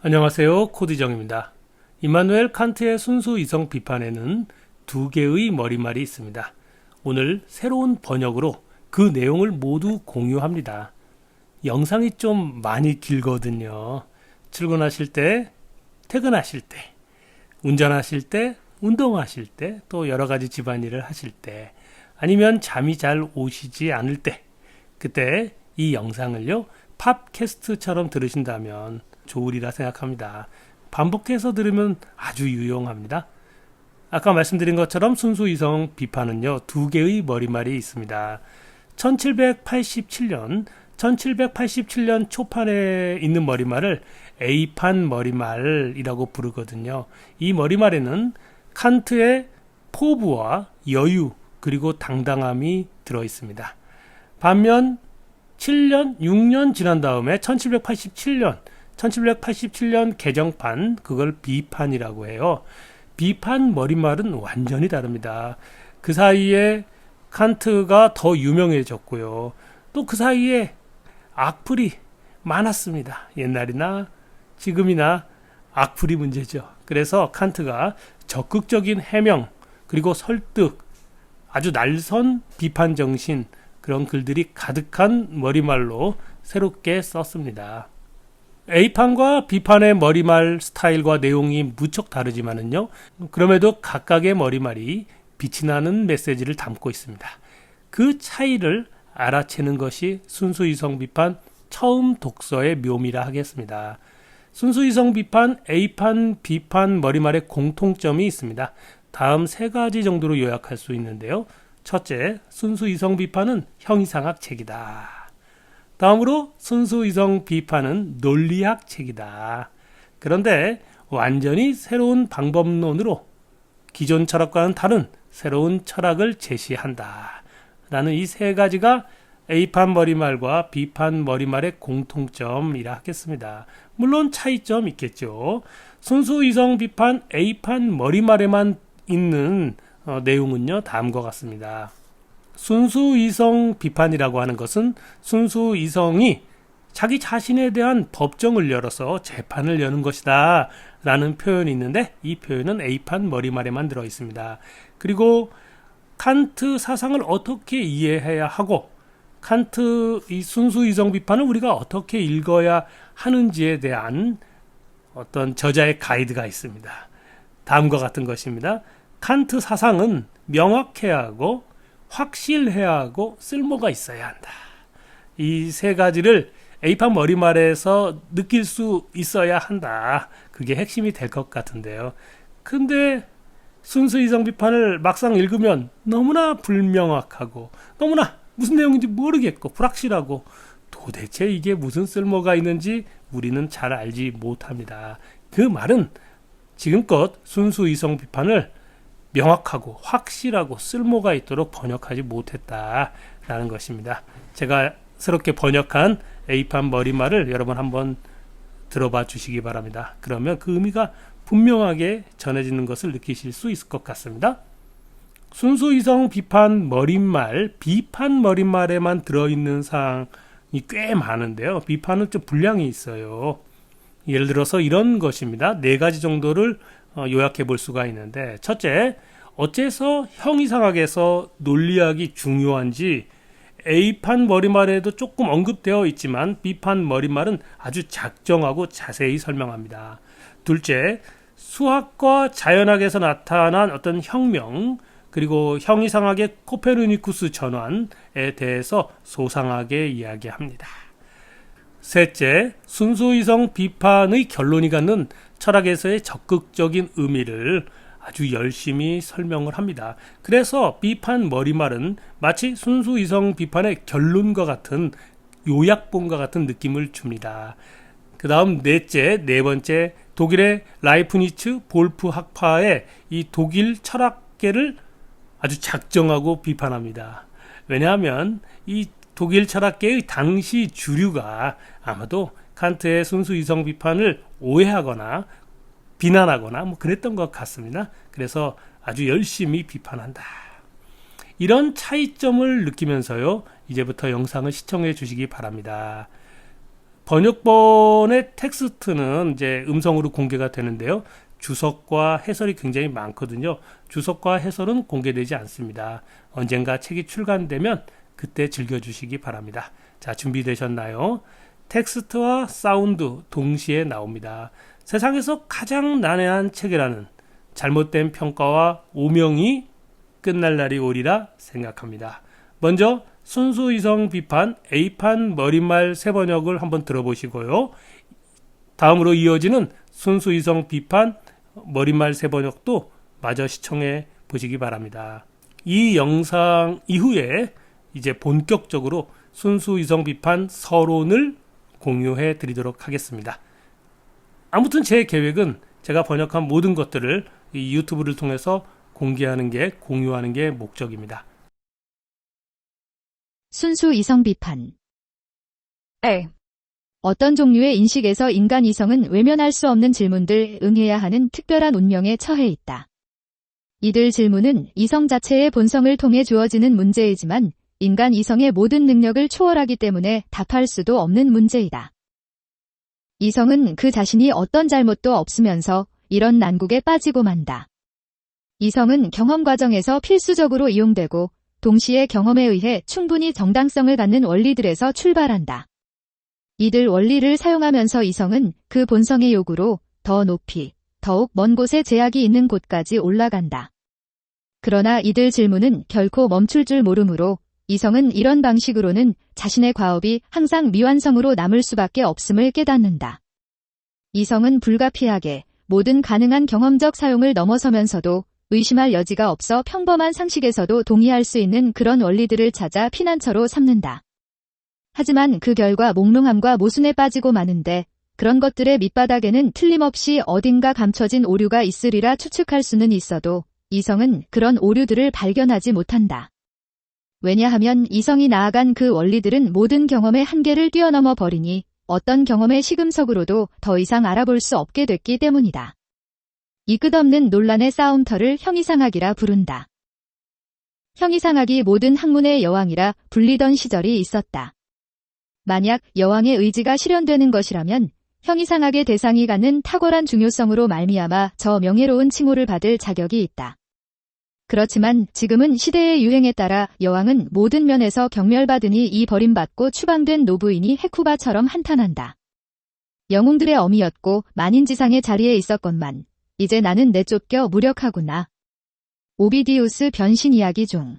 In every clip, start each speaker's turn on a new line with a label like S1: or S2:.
S1: 안녕하세요. 코디정입니다. 이마누엘 칸트의 순수 이성 비판에는 두 개의 머리말이 있습니다. 오늘 새로운 번역으로 그 내용을 모두 공유합니다. 영상이 좀 많이 길거든요. 출근하실 때, 퇴근하실 때, 운전하실 때, 운동하실 때, 또 여러 가지 집안일을 하실 때, 아니면 잠이 잘 오시지 않을 때, 그때 이 영상을요, 팟캐스트처럼 들으신다면 좋으리라 생각합니다. 반복해서 들으면 아주 유용합니다. 아까 말씀드린 것처럼 순수 이성 비판은요, 두 개의 머리말이 있습니다. 1787년 초판에 있는 머리말을 A판 머리말이라고 부르거든요. 이 머리말에는 칸트의 포부와 여유 그리고 당당함이 들어있습니다. 반면 6년 지난 다음에 1787년 개정판, 그걸 B판이라고 해요. B판 머리말은 완전히 다릅니다. 그 사이에 칸트가 더 유명해졌고요. 또 그 사이에 악플이 많았습니다. 옛날이나 지금이나 악플이 문제죠. 그래서 칸트가 적극적인 해명, 그리고 설득, 아주 날선 비판 정신, 그런 글들이 가득한 머리말로 새롭게 썼습니다. A판과 B판의 머리말 스타일과 내용이 무척 다르지만은요, 그럼에도 각각의 머리말이 빛이 나는 메시지를 담고 있습니다. 그 차이를 알아채는 것이 순수 이성 비판 처음 독서의 묘미라 하겠습니다. 순수 이성 비판 A판, B판 머리말의 공통점이 있습니다. 다음 세 가지 정도로 요약할 수 있는데요. 첫째, 순수 이성 비판은 형이상학 책이다. 다음으로 순수 이성 비판은 논리학 책이다. 그런데 완전히 새로운 방법론으로 기존 철학과는 다른 새로운 철학을 제시한다. 라는 이 세 가지가 A판 머리말과 B판 머리말의 공통점이라 하겠습니다. 물론 차이점 있겠죠. 순수 이성 비판 A판 머리말에만 있는 내용은요, 다음과 같습니다. 순수 이성 비판이라고 하는 것은 순수 이성이 자기 자신에 대한 법정을 열어서 재판을 여는 것이다 라는 표현이 있는데, 이 표현은 A판 머리말에만 들어 있습니다. 그리고 칸트 사상을 어떻게 이해해야 하고 칸트 이 순수 이성 비판을 우리가 어떻게 읽어야 하는지에 대한 어떤 저자의 가이드가 있습니다. 다음과 같은 것입니다. 칸트 사상은 명확해야 하고 확실해야 하고 쓸모가 있어야 한다. 이 세 가지를 A판 머리말에서 느낄 수 있어야 한다. 그게 핵심이 될 것 같은데요. 근데 순수 이성 비판을 막상 읽으면 너무나 불명확하고 너무나 무슨 내용인지 모르겠고 불확실하고 도대체 이게 무슨 쓸모가 있는지 우리는 잘 알지 못합니다. 그 말은 지금껏 순수 이성 비판을 명확하고 확실하고 쓸모가 있도록 번역하지 못했다라는 것입니다. 제가 새롭게 번역한 A판 머리말을 여러분 한번 들어봐 주시기 바랍니다. 그러면 그 의미가 분명하게 전해지는 것을 느끼실 수 있을 것 같습니다. 순수 이성 비판 머리말, B판 머리말에만 들어있는 사항이 꽤 많은데요. B판은 좀 분량이 있어요. 예를 들어서 이런 것입니다. 네 가지 정도를 요약해 볼 수가 있는데, 첫째, 어째서 형이상학에서 논리학이 중요한지 A판 머리말에도 조금 언급되어 있지만 B판 머리말은 아주 작정하고 자세히 설명합니다. 둘째, 수학과 자연학에서 나타난 어떤 혁명, 그리고 형이상학의 코페르니쿠스 전환에 대해서 소상하게 이야기합니다. 셋째, 순수 이성 비판의 결론이 갖는 철학에서의 적극적인 의미를 아주 열심히 설명을 합니다. 그래서 B판 머리말은 마치 순수 이성 비판의 결론과 같은 요약본과 같은 느낌을 줍니다. 그 다음 네 번째, 독일의 라이프니츠 볼프 학파의 이 독일 철학계를 아주 작정하고 비판합니다. 왜냐하면 이 독일 철학계의 당시 주류가 아마도 칸트의 순수 이성 비판을 오해하거나 비난하거나 그랬던 것 같습니다. 그래서 아주 열심히 비판한다. 이런 차이점을 느끼면서요, 이제부터 영상을 시청해 주시기 바랍니다. 번역본의 텍스트는 이제 음성으로 공개가 되는데요. 주석과 해설이 굉장히 많거든요. 주석과 해설은 공개되지 않습니다. 언젠가 책이 출간되면 그때 즐겨주시기 바랍니다. 자, 준비되셨나요? 텍스트와 사운드 동시에 나옵니다. 세상에서 가장 난해한 책이라는 잘못된 평가와 오명이 끝날 날이 오리라 생각합니다. 먼저 순수이성 비판 A판 머릿말 세번역을 한번 들어보시고요. 다음으로 이어지는 순수이성 비판 머릿말 세번역도 마저 시청해 보시기 바랍니다. 이 영상 이후에 이제 본격적으로 순수이성 비판 서론을 공유해 드리도록 하겠습니다. 아무튼 제 계획은 제가 번역한 모든 것들을 이 유튜브를 통해서 공개하는 게, 공유하는 게 목적입니다.
S2: 순수 이성 비판. A. 어떤 종류의 인식에서 인간 이성은 외면할 수 없는 질문들 응해야 하는 특별한 운명에 처해 있다. 이들 질문은 이성 자체의 본성을 통해 주어지는 문제이지만 인간 이성의 모든 능력을 초월하기 때문에 답할 수도 없는 문제이다. 이성은 그 자신이 어떤 잘못도 없으면서 이런 난국에 빠지고 만다. 이성은 경험 과정에서 필수적으로 이용되고 동시에 경험에 의해 충분히 정당성을 갖는 원리들에서 출발한다. 이들 원리를 사용하면서 이성은 그 본성의 요구로 더 높이, 더욱 먼 곳에 제약이 있는 곳까지 올라간다. 그러나 이들 질문은 결코 멈출 줄 모르므로 이성은 이런 방식으로는 자신의 과업이 항상 미완성으로 남을 수밖에 없음을 깨닫는다. 이성은 불가피하게 모든 가능한 경험적 사용을 넘어서면서도 의심할 여지가 없어 평범한 상식에서도 동의할 수 있는 그런 원리들을 찾아 피난처로 삼는다. 하지만 그 결과 몽롱함과 모순에 빠지고 마는데 그런 것들의 밑바닥에는 틀림없이 어딘가 감춰진 오류가 있으리라 추측할 수는 있어도 이성은 그런 오류들을 발견하지 못한다. 왜냐하면 이성이 나아간 그 원리들은 모든 경험의 한계를 뛰어넘어 버리니 어떤 경험의 시금석으로도 더 이상 알아볼 수 없게 됐기 때문이다. 이 끝없는 논란의 싸움터를 형이상학이라 부른다. 형이상학이 모든 학문의 여왕이라 불리던 시절이 있었다. 만약 여왕의 의지가 실현되는 것이라면 형이상학의 대상이 갖는 탁월한 중요성으로 말미암아 저 명예로운 칭호를 받을 자격이 있다. 그렇지만 지금은 시대의 유행에 따라 여왕은 모든 면에서 경멸받으니 이 버림받고 추방된 노부인이 헤쿠바처럼 한탄한다. 영웅들의 어미였고 만인지상의 자리에 있었건만 이제 나는 내쫓겨 무력하구나. 오비디우스 변신 이야기 중.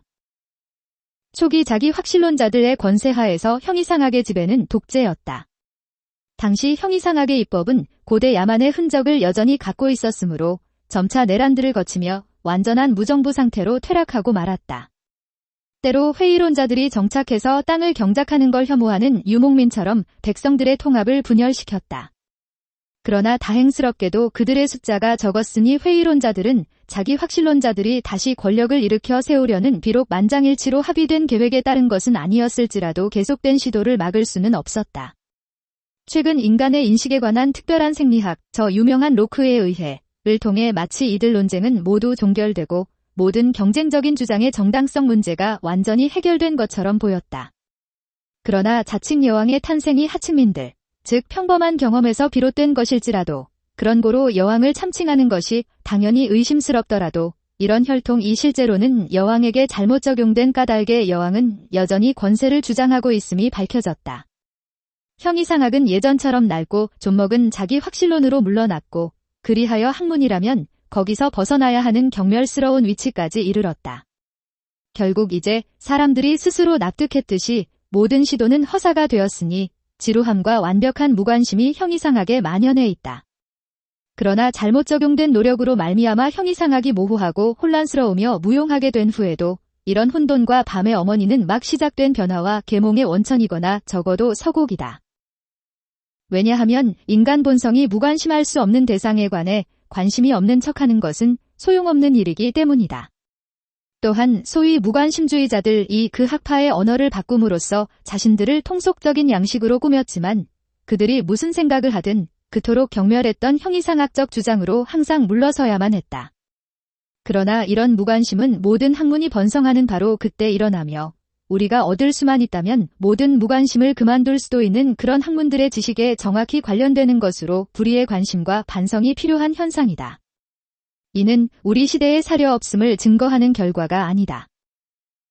S2: 초기 자기 확실론자들의 권세하에서 형이상학의 지배는 독재였다. 당시 형이상학의 입법은 고대 야만의 흔적을 여전히 갖고 있었으므로 점차 내란들을 거치며 완전한 무정부 상태로 퇴락하고 말았다. 때로 회의론자들이 정착해서 땅을 경작하는 걸 혐오하는 유목민처럼 백성들의 통합을 분열시켰다. 그러나 다행스럽게도 그들의 숫자가 적었으니 회의론자들은 자기 확실론자들이 다시 권력을 일으켜 세우려는 비록 만장일치로 합의된 계획에 따른 것은 아니었을지라도 계속된 시도를 막을 수는 없었다. 최근 인간의 인식에 관한 특별한 생리학, 저 유명한 로크에 의해 를 통해 마치 이들 논쟁은 모두 종결되고 모든 경쟁적인 주장의 정당성 문제가 완전히 해결된 것처럼 보였다. 그러나 자칭 여왕의 탄생이 하층민들, 즉 평범한 경험에서 비롯된 것일지라도 그런 고로 여왕을 참칭하는 것이 당연히 의심스럽더라도 이런 혈통이 실제로는 여왕에게 잘못 적용된 까닭에 여왕은 여전히 권세를 주장하고 있음이 밝혀졌다. 형이상학은 예전처럼 낡고 좀먹은 자기 확실론으로 물러났고 그리하여 학문이라면 거기서 벗어나야 하는 경멸스러운 위치까지 이르렀다. 결국 이제 사람들이 스스로 납득했듯이 모든 시도는 허사가 되었으니 지루함과 완벽한 무관심이 형이상학에 만연해 있다. 그러나 잘못 적용된 노력으로 말미암아 형이상학이 모호하고 혼란스러우며 무용하게 된 후에도 이런 혼돈과 밤의 어머니는 막 시작된 변화와 계몽의 원천이거나 적어도 서곡이다. 왜냐하면 인간 본성이 무관심할 수 없는 대상에 관해 관심이 없는 척하는 것은 소용없는 일이기 때문이다. 또한 소위 무관심주의자들이 그 학파의 언어를 바꿈으로써 자신들을 통속적인 양식으로 꾸몄지만 그들이 무슨 생각을 하든 그토록 경멸했던 형이상학적 주장으로 항상 물러서야만 했다. 그러나 이런 무관심은 모든 학문이 번성하는 바로 그때 일어나며 우리가 얻을 수만 있다면 모든 무관심을 그만둘 수도 있는 그런 학문들의 지식에 정확히 관련되는 것으로 불의의 관심과 반성이 필요한 현상이다. 이는 우리 시대의 사려 없음을 증거하는 결과가 아니다.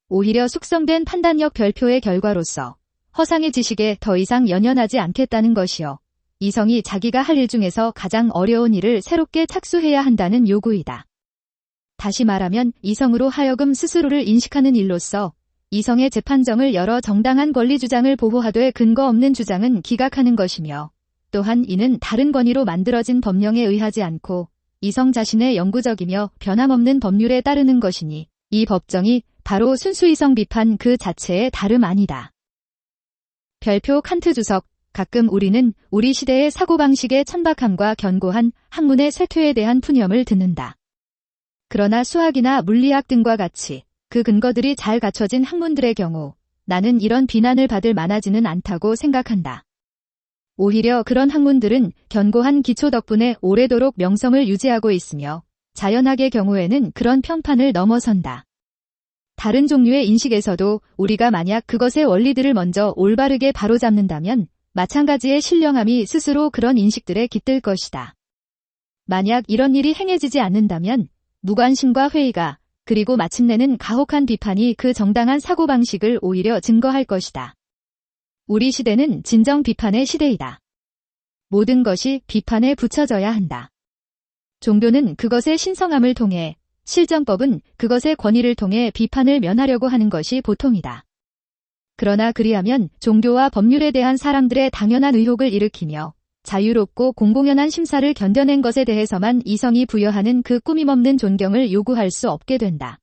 S2: 오히려 숙성된 판단력 별표의 결과로서 허상의 지식에 더 이상 연연하지 않겠다는 것이요. 이성이 자기가 할 일 중에서 가장 어려운 일을 새롭게 착수해야 한다는 요구이다. 다시 말하면 이성으로 하여금 스스로를 인식하는 일로서 이성의 재판정을 열어 정당한 권리 주장을 보호하되 근거 없는 주장은 기각하는 것이며, 또한 이는 다른 권위로 만들어진 법령에 의하지 않고 이성 자신의 영구적이며 변함없는 법률에 따르는 것이니 이 법정이 바로 순수 이성 비판 그 자체의 다름 아니다. 별표 칸트 주석. 가끔 우리는 우리 시대의 사고방식의 천박함과 견고한 학문의 쇠퇴에 대한 푸념을 듣는다. 그러나 수학이나 물리학 등과 같이 그 근거들이 잘 갖춰진 학문들의 경우 나는 이런 비난을 받을 만하지는 않다고 생각한다. 오히려 그런 학문들은 견고한 기초 덕분에 오래도록 명성을 유지하고 있으며 자연학의 경우에는 그런 평판을 넘어선다. 다른 종류의 인식에서도 우리가 만약 그것의 원리들을 먼저 올바르게 바로잡는다면 마찬가지의 신령함이 스스로 그런 인식들에 깃들 것이다. 만약 이런 일이 행해지지 않는다면 무관심과 회의가 그리고 마침내는 가혹한 비판이 그 정당한 사고방식을 오히려 증거할 것이다. 우리 시대는 진정 비판의 시대이다. 모든 것이 비판에 붙여져야 한다. 종교는 그것의 신성함을 통해, 실정법은 그것의 권위를 통해 비판을 면하려고 하는 것이 보통이다. 그러나 그리하면 종교와 법률에 대한 사람들의 당연한 의혹을 일으키며 자유롭고 공공연한 심사를 견뎌낸 것에 대해서만 이성이 부여하는 그 꾸밈없는 존경을 요구할 수 없게 된다.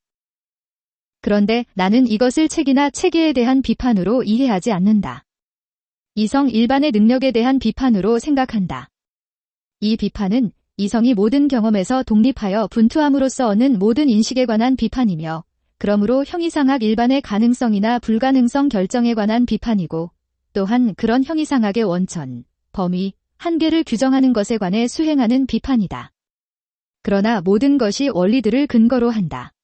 S2: 그런데 나는 이것을 책이나 체계에 대한 비판으로 이해하지 않는다. 이성 일반의 능력에 대한 비판으로 생각한다. 이 비판은 이성이 모든 경험에서 독립하여 분투함으로써 얻는 모든 인식에 관한 비판이며, 그러므로 형이상학 일반의 가능성이나 불가능성 결정에 관한 비판이고, 또한 그런 형이상학의 원천, 범위, 한계를 규정하는 것에 관해 수행하는 비판이다. 그러나 모든 것이 원리들을 근거로 한다.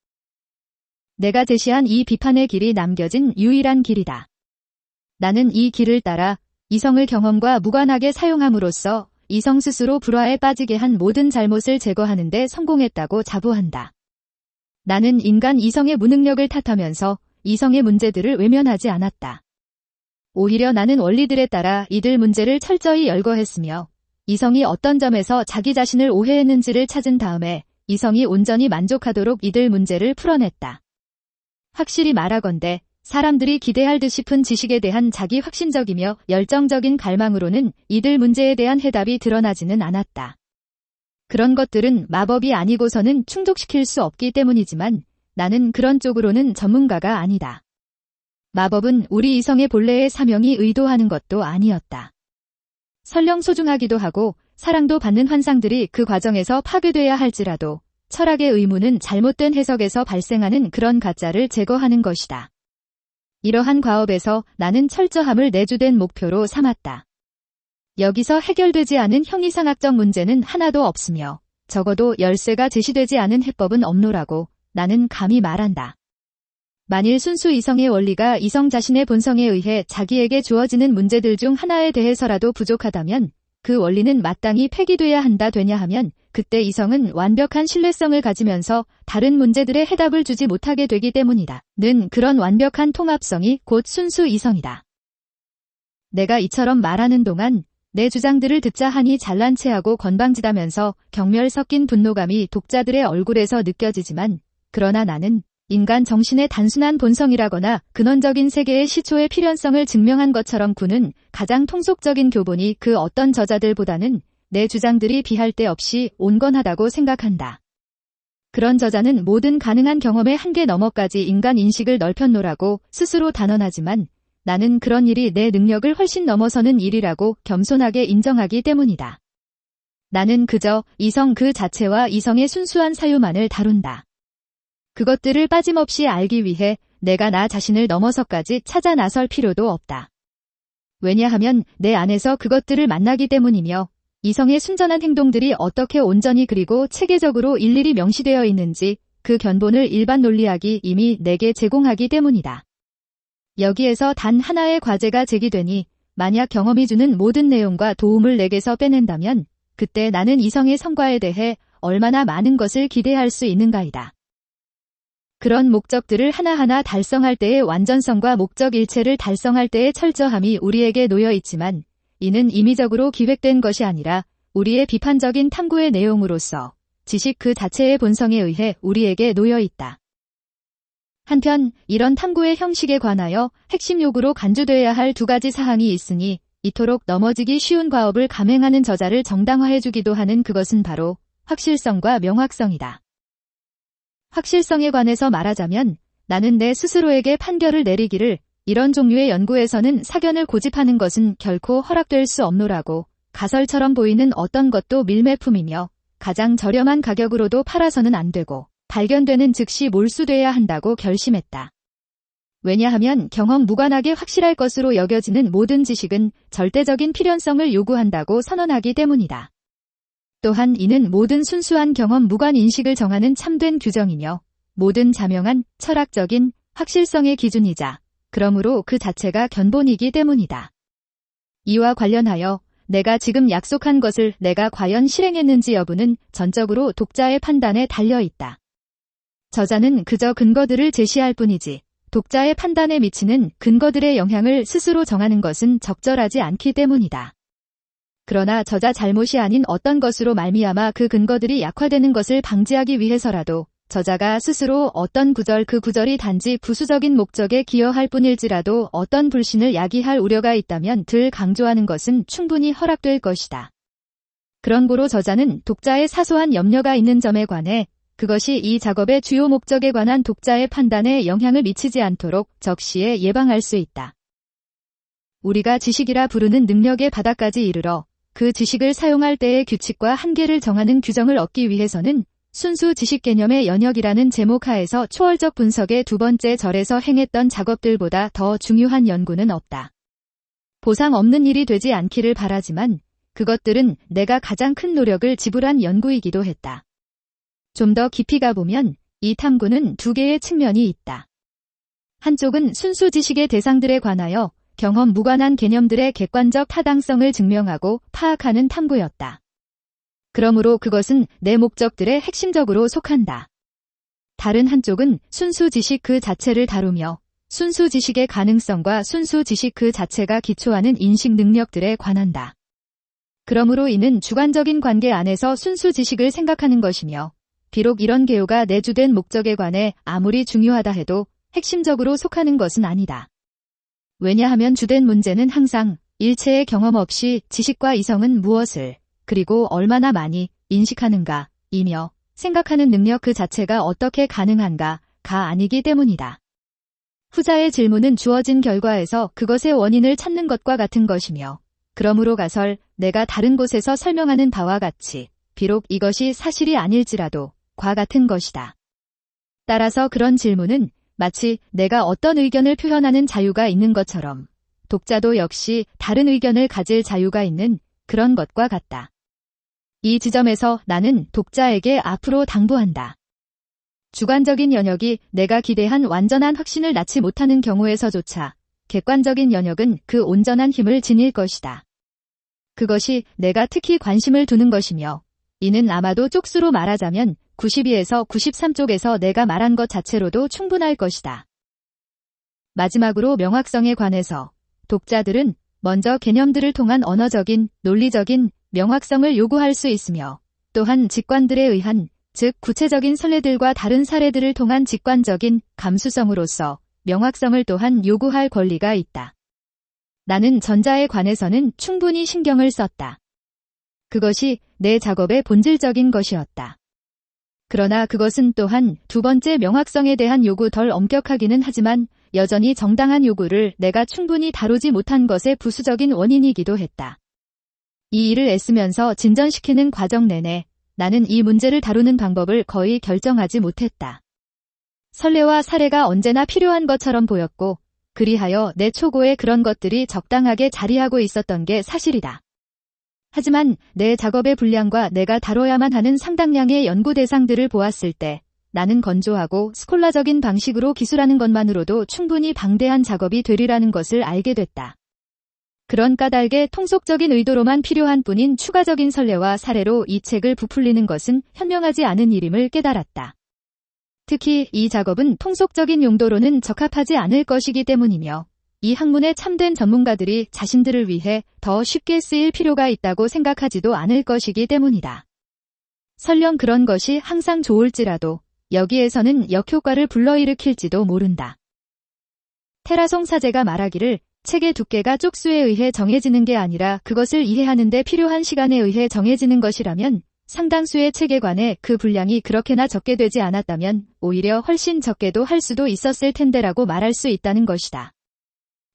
S2: 내가 제시한 이 비판의 길이 남겨진 유일한 길이다. 나는 이 길을 따라 이성을 경험과 무관하게 사용함으로써 이성 스스로 불화에 빠지게 한 모든 잘못을 제거하는 데 성공했다고 자부한다. 나는 인간 이성의 무능력을 탓하면서 이성의 문제들을 외면하지 않았다. 오히려 나는 원리들에 따라 이들 문제를 철저히 열거했으며 이성이 어떤 점에서 자기 자신을 오해했는지를 찾은 다음에 이성이 온전히 만족하도록 이들 문제를 풀어냈다. 확실히 말하건대 사람들이 기대할 듯 싶은 지식에 대한 자기 확신적이며 열정적인 갈망으로는 이들 문제에 대한 해답이 드러나지는 않았다. 그런 것들은 마법이 아니고서는 충족시킬 수 없기 때문이지만 나는 그런 쪽으로는 전문가가 아니다. 마법은 우리 이성의 본래의 사명이 의도하는 것도 아니었다. 설령 소중하기도 하고 사랑도 받는 환상들이 그 과정에서 파괴돼야 할지라도 철학의 의무는 잘못된 해석에서 발생하는 그런 가짜를 제거하는 것이다. 이러한 과업에서 나는 철저함을 내 주된 목표로 삼았다. 여기서 해결되지 않은 형이상학적 문제는 하나도 없으며 적어도 열쇠가 제시되지 않은 해법은 없노라고 나는 감히 말한다. 만일 순수 이성의 원리가 이성 자신의 본성에 의해 자기에게 주어지는 문제들 중 하나에 대해서라도 부족하다면 그 원리는 마땅히 폐기돼야 한다 되냐 하면 그때 이성은 완벽한 신뢰성을 가지면서 다른 문제들의 해답을 주지 못하게 되기 때문이다. 는 그런 완벽한 통합성이 곧 순수 이성이다. 내가 이처럼 말하는 동안 내 주장들을 듣자 하니 잘난 체하고 건방지다면서 경멸 섞인 분노감이 독자들의 얼굴에서 느껴지지만 그러나 나는 인간 정신의 단순한 본성이라거나 근원적인 세계의 시초의 필연성을 증명한 것처럼 구는 가장 통속적인 교본이 그 어떤 저자들보다는 내 주장들이 비할 데 없이 온건하다고 생각한다. 그런 저자는 모든 가능한 경험의 한계 너머까지 인간 인식을 넓혀놓으라고 스스로 단언하지만 나는 그런 일이 내 능력을 훨씬 넘어서는 일이라고 겸손하게 인정하기 때문이다. 나는 그저 이성 그 자체와 이성의 순수한 사유만을 다룬다. 그것들을 빠짐없이 알기 위해 내가 나 자신을 넘어서까지 찾아 나설 필요도 없다. 왜냐하면 내 안에서 그것들을 만나기 때문이며 이성의 순전한 행동들이 어떻게 온전히 그리고 체계적으로 일일이 명시되어 있는지 그 견본을 일반 논리학이 이미 내게 제공하기 때문이다. 여기에서 단 하나의 과제가 제기되니 만약 경험이 주는 모든 내용과 도움을 내게서 빼낸다면 그때 나는 이성의 성과에 대해 얼마나 많은 것을 기대할 수 있는가이다. 그런 목적들을 하나하나 달성할 때의 완전성과 목적 일체를 달성할 때의 철저함이 우리에게 놓여 있지만 이는 임의적으로 기획된 것이 아니라 우리의 비판적인 탐구의 내용으로서 지식 그 자체의 본성에 의해 우리에게 놓여 있다. 한편 이런 탐구의 형식에 관하여 핵심 요구로 간주되어야 할 두 가지 사항이 있으니 이토록 넘어지기 쉬운 과업을 감행하는 저자를 정당화해주기도 하는 그것은 바로 확실성과 명확성이다. 확실성에 관해서 말하자면 나는 내 스스로에게 판결을 내리기를 이런 종류의 연구에서는 사견을 고집하는 것은 결코 허락될 수 없노라고 가설처럼 보이는 어떤 것도 밀매품이며 가장 저렴한 가격으로도 팔아서는 안 되고 발견되는 즉시 몰수돼야 한다고 결심했다. 왜냐하면 경험 무관하게 확실할 것으로 여겨지는 모든 지식은 절대적인 필연성을 요구한다고 선언하기 때문이다. 또한 이는 모든 순수한 경험 무관 인식을 정하는 참된 규정이며 모든 자명한 철학적인 확실성의 기준이자 그러므로 그 자체가 견본이기 때문이다. 이와 관련하여 내가 지금 약속한 것을 내가 과연 실행했는지 여부는 전적으로 독자의 판단에 달려 있다. 저자는 그저 근거들을 제시할 뿐이지 독자의 판단에 미치는 근거들의 영향을 스스로 정하는 것은 적절하지 않기 때문이다. 그러나 저자 잘못이 아닌 어떤 것으로 말미암아 그 근거들이 약화되는 것을 방지하기 위해서라도 저자가 스스로 어떤 구절 그 구절이 단지 부수적인 목적에 기여할 뿐일지라도 어떤 불신을 야기할 우려가 있다면 덜 강조하는 것은 충분히 허락될 것이다. 그런 고로 저자는 독자의 사소한 염려가 있는 점에 관해 그것이 이 작업의 주요 목적에 관한 독자의 판단에 영향을 미치지 않도록 적시에 예방할 수 있다. 우리가 지식이라 부르는 능력의 바닥까지 이르러 그 지식을 사용할 때의 규칙과 한계를 정하는 규정을 얻기 위해서는 순수 지식 개념의 연역이라는 제목 하에서 초월적 분석의 두 번째 절에서 행했던 작업들보다 더 중요한 연구는 없다. 보상 없는 일이 되지 않기를 바라지만 그것들은 내가 가장 큰 노력을 지불한 연구이기도 했다. 좀 더 깊이 가보면 이 탐구는 두 개의 측면이 있다. 한쪽은 순수 지식의 대상들에 관하여 경험 무관한 개념들의 객관적 타당성을 증명하고 파악하는 탐구였다. 그러므로 그것은 내 목적들의 핵심적으로 속한다. 다른 한쪽은 순수 지식 그 자체를 다루며 순수 지식의 가능성과 순수 지식 그 자체가 기초하는 인식 능력들에 관한다. 그러므로 이는 주관적인 관계 안에서 순수 지식을 생각하는 것이며 비록 이런 개요가 내주된 목적에 관해 아무리 중요하다 해도 핵심적으로 속하는 것은 아니다. 왜냐하면 주된 문제는 항상 일체의 경험 없이 지식과 이성은 무엇을 그리고 얼마나 많이 인식하는가 이며 생각하는 능력 그 자체가 어떻게 가능한가가 아니기 때문이다. 후자의 질문은 주어진 결과에서 그것의 원인을 찾는 것과 같은 것이며 그러므로 가설 내가 다른 곳에서 설명하는 바와 같이 비록 이것이 사실이 아닐지라도 과 같은 것이다. 따라서 그런 질문은 마치 내가 어떤 의견을 표현하는 자유가 있는 것처럼 독자도 역시 다른 의견을 가질 자유가 있는 그런 것과 같다. 이 지점에서 나는 독자에게 앞으로 당부한다. 주관적인 영역이 내가 기대한 완전한 확신을 낳지 못하는 경우에서조차 객관적인 영역은 그 온전한 힘을 지닐 것이다. 그것이 내가 특히 관심을 두는 것이며 이는 아마도 쪽수로 말하자면 92에서 93쪽에서 내가 말한 것 자체로도 충분할 것이다. 마지막으로 명확성에 관해서 독자들은 먼저 개념들을 통한 언어적인, 논리적인 명확성을 요구할 수 있으며 또한 직관들에 의한, 즉 구체적인 선례들과 다른 사례들을 통한 직관적인 감수성으로서 명확성을 또한 요구할 권리가 있다. 나는 전자에 관해서는 충분히 신경을 썼다. 그것이 내 작업의 본질적인 것이었다. 그러나 그것은 또한 두 번째 명확성에 대한 요구 덜 엄격하기는 하지만 여전히 정당한 요구를 내가 충분히 다루지 못한 것의 부수적인 원인이기도 했다. 이 일을 애쓰면서 진전시키는 과정 내내 나는 이 문제를 다루는 방법을 거의 결정하지 못했다. 선례와 사례가 언제나 필요한 것처럼 보였고 그리하여 내 초고에 그런 것들이 적당하게 자리하고 있었던 게 사실이다. 하지만 내 작업의 분량과 내가 다뤄야만 하는 상당량의 연구 대상들을 보았을 때 나는 건조하고 스콜라적인 방식으로 기술하는 것만으로도 충분히 방대한 작업이 되리라는 것을 알게 됐다. 그런 까닭에 통속적인 의도로만 필요한 뿐인 추가적인 선례와 사례로 이 책을 부풀리는 것은 현명하지 않은 일임을 깨달았다. 특히 이 작업은 통속적인 용도로는 적합하지 않을 것이기 때문이며 이 학문의 참된 전문가들이 자신들을 위해 더 쉽게 쓰일 필요가 있다고 생각하지도 않을 것이기 때문이다. 설령 그런 것이 항상 좋을지라도 여기에서는 역효과를 불러일으킬지도 모른다. 테라송 사제가 말하기를 책의 두께가 쪽수에 의해 정해지는 게 아니라 그것을 이해하는 데 필요한 시간에 의해 정해지는 것이라면 상당수의 책에 관해 그 분량이 그렇게나 적게 되지 않았다면 오히려 훨씬 적게도 할 수도 있었을 텐데라고 말할 수 있다는 것이다.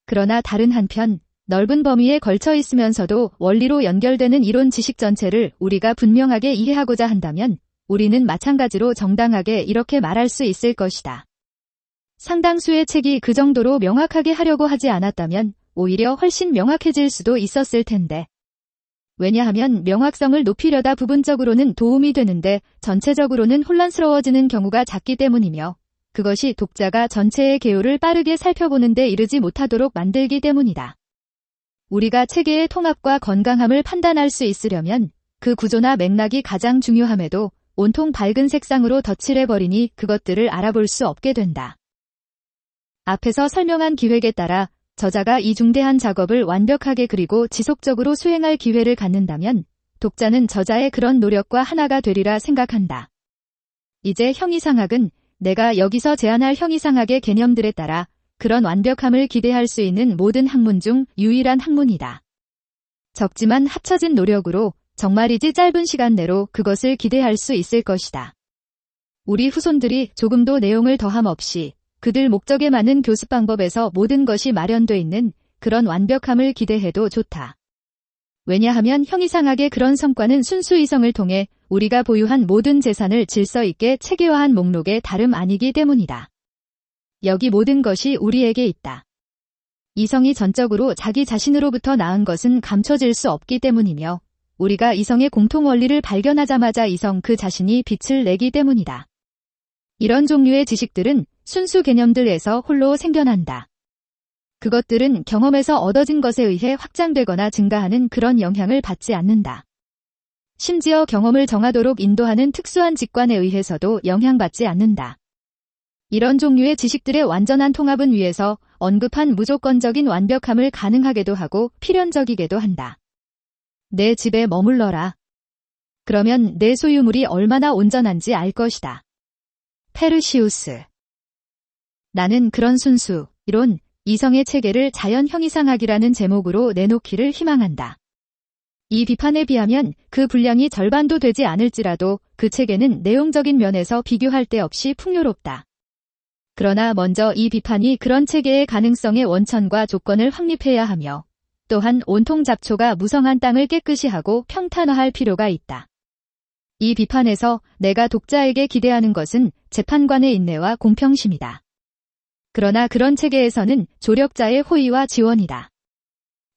S2: 그러나 다른 한편 넓은 범위에 걸쳐 있으면서도 원리로 연결되는 이론 지식 전체를 우리가 분명하게 이해하고자 한다면 우리는 마찬가지로 정당하게 이렇게 말할 수 있을 것이다. 상당수의 책이 그 정도로 명확하게 하려고 하지 않았다면 오히려 훨씬 명확해질 수도 있었을 텐데. 왜냐하면 명확성을 높이려다 부분적으로는 도움이 되는데 전체적으로는 혼란스러워지는 경우가 작기 때문이며 그것이 독자가 전체의 개요를 빠르게 살펴보는 데 이르지 못하도록 만들기 때문이다. 우리가 체계의 통합과 건강함을 판단할 수 있으려면 그 구조나 맥락이 가장 중요함에도 온통 밝은 색상으로 덧칠해버리니 그것들을 알아볼 수 없게 된다. 앞에서 설명한 기획에 따라 저자가 이 중대한 작업을 완벽하게 그리고 지속적으로 수행할 기회를 갖는다면 독자는 저자의 그런 노력과 하나가 되리라 생각한다. 이제 형이상학은 내가 여기서 제안할 형이상학의 개념들에 따라 그런 완벽함을 기대할 수 있는 모든 학문 중 유일한 학문이다. 적지만 합쳐진 노력으로 정말이지 짧은 시간 내로 그것을 기대할 수 있을 것이다. 우리 후손들이 조금도 내용을 더함 없이 그들 목적에 맞는 교습 방법에서 모든 것이 마련돼 있는 그런 완벽함을 기대해도 좋다. 왜냐하면 형이상학의 그런 성과는 순수 이성을 통해 우리가 보유한 모든 재산을 질서 있게 체계화한 목록의 다름 아니기 때문이다. 여기 모든 것이 우리에게 있다. 이성이 전적으로 자기 자신으로부터 나은 것은 감춰질 수 없기 때문이며 우리가 이성의 공통 원리를 발견하자마자 이성 그 자신이 빛을 내기 때문이다. 이런 종류의 지식들은 순수 개념들에서 홀로 생겨난다. 그것들은 경험에서 얻어진 것에 의해 확장되거나 증가하는 그런 영향을 받지 않는다. 심지어 경험을 정하도록 인도하는 특수한 직관에 의해서도 영향받지 않는다. 이런 종류의 지식들의 완전한 통합은 위에서 언급한 무조건적인 완벽함을 가능하게도 하고 필연적이게도 한다. 내 집에 머물러라. 그러면 내 소유물이 얼마나 온전한지 알 것이다. 페르시우스. 나는 그런 순수, 이론, 이성의 체계를 자연 형이상학이라는 제목으로 내놓기를 희망한다. 이 비판에 비하면 그 분량이 절반도 되지 않을지라도 그 체계는 내용적인 면에서 비교할 데 없이 풍요롭다. 그러나 먼저 이 비판이 그런 체계의 가능성의 원천과 조건을 확립해야 하며 또한 온통 잡초가 무성한 땅을 깨끗이 하고 평탄화할 필요가 있다. 이 비판에서 내가 독자에게 기대하는 것은 재판관의 인내와 공평심이다. 그러나 그런 체계에서는 조력자의 호의와 지원이다.